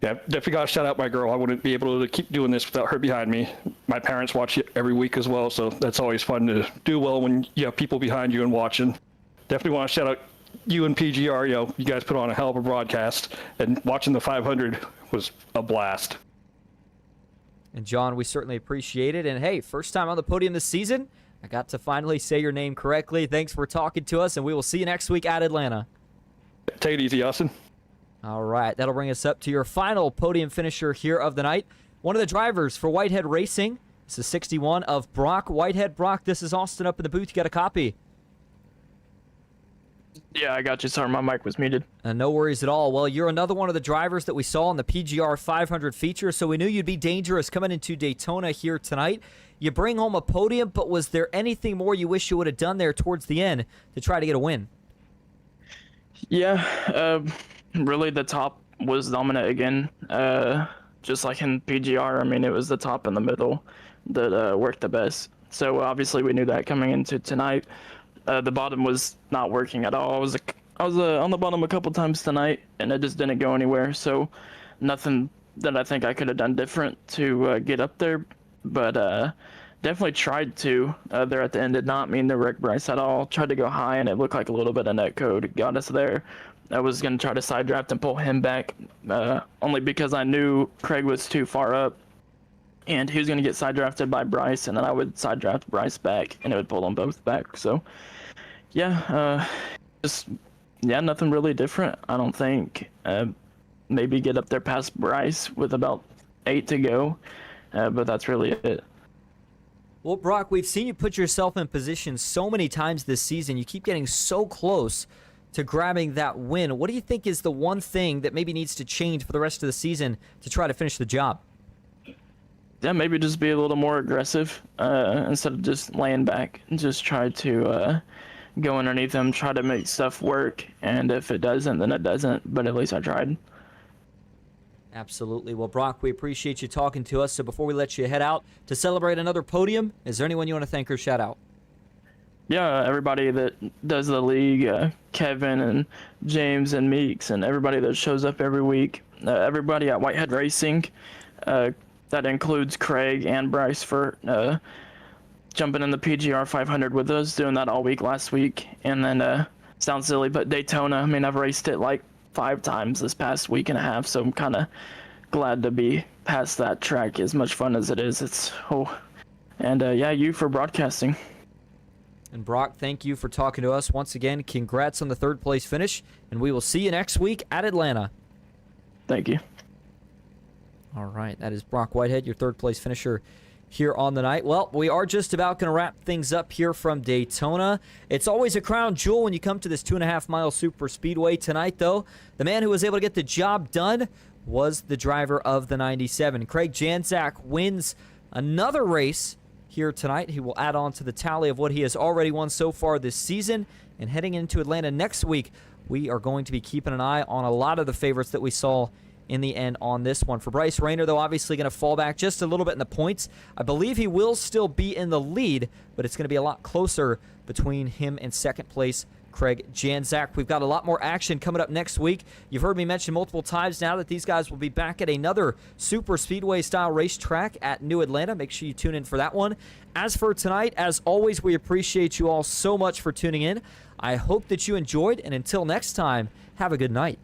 Yeah, definitely got to shout out my girl. I wouldn't be able to keep doing this without her behind me. My parents watch it every week as well, so that's always fun to do well when you have people behind you and watching. Definitely want to shout out you and PGR. You guys put on a hell of a broadcast, and watching the 500 was a blast. And John, we certainly appreciate it. And hey, first time on the podium this season, I got to finally say your name correctly. Thanks for talking to us, and we will see you next week at Atlanta. Take it easy, Austin. All right, that'll bring us up to your final podium finisher here of the night. One of the drivers for Whitehead Racing. This is 61 of Brock Whitehead. Brock, this is Austin up in the booth. You got a copy? Yeah, I got you. Sorry, my mic was muted. No worries at all. Well, you're another one of the drivers that we saw in the PGR 500 feature, so we knew you'd be dangerous coming into Daytona here tonight. You bring home a podium, but was there anything more you wish you would have done there towards the end to try to get a win? Yeah, really the top was dominant again. Just like in PGR, I mean, it was the top and the middle that worked the best. So obviously we knew that coming into tonight. The bottom was not working at all. I was on the bottom a couple times tonight, and it just didn't go anywhere. So nothing that I think I could have done different to get up there, but definitely tried to. There at the end did not mean to wreck Bryce at all. Tried to go high, and it looked like a little bit of net code got us there. I was going to try to side draft and pull him back, only because I knew Craig was too far up, and he was going to get side drafted by Bryce, and then I would side draft Bryce back, and it would pull them both back. So yeah, nothing really different, I don't think. Maybe get up there past Bryce with about 8 to go, but that's really it. Well, Brock, we've seen you put yourself in position so many times this season. You keep getting so close to grabbing that win. What do you think is the one thing that maybe needs to change for the rest of the season to try to finish the job? Yeah, maybe just be a little more aggressive instead of just laying back, and just try to go underneath them, try to make stuff work, and if it doesn't, then it doesn't, but at least I tried. Absolutely. Well, Brock, we appreciate you talking to us. So before we let you head out to celebrate another podium, is there anyone you want to thank or shout out? Yeah, everybody that does the league, Kevin and James and Meeks, and everybody that shows up every week, everybody at Whitehead Racing, that includes Craig and Bryce for jumping in the PGR 500 with us, doing that all week last week. And then, sounds silly, but Daytona, I mean, I've raced it like 5 times this past week and a half, so I'm kind of glad to be past that track. As much fun as it is, and yeah, you for broadcasting. And Brock, thank you for talking to us once again. Congrats on the 3rd place finish, and we will see you next week at Atlanta. Thank you. All right, that is Brock Whitehead, your 3rd place finisher here on the night. Well, we are just about going to wrap things up here from Daytona. It's always a crown jewel when you come to this 2.5-mile super speedway. Tonight, though, the man who was able to get the job done was the driver of the 97. Craig Janczak wins another race here tonight. He will add on to the tally of what he has already won so far this season. And heading into Atlanta next week, we are going to be keeping an eye on a lot of the favorites that we saw in the end on this one. For Bryce Rayner, though, obviously going to fall back just a little bit in the points. I believe he will still be in the lead, but it's going to be a lot closer between him and 2nd place Craig Janczak. We've got a lot more action coming up next week. You've heard me mention multiple times now that these guys will be back at another super speedway style racetrack at New Atlanta. Make sure you tune in for that one. As for tonight, as always, we appreciate you all so much for tuning in. I hope that you enjoyed, and until next time, have a good night.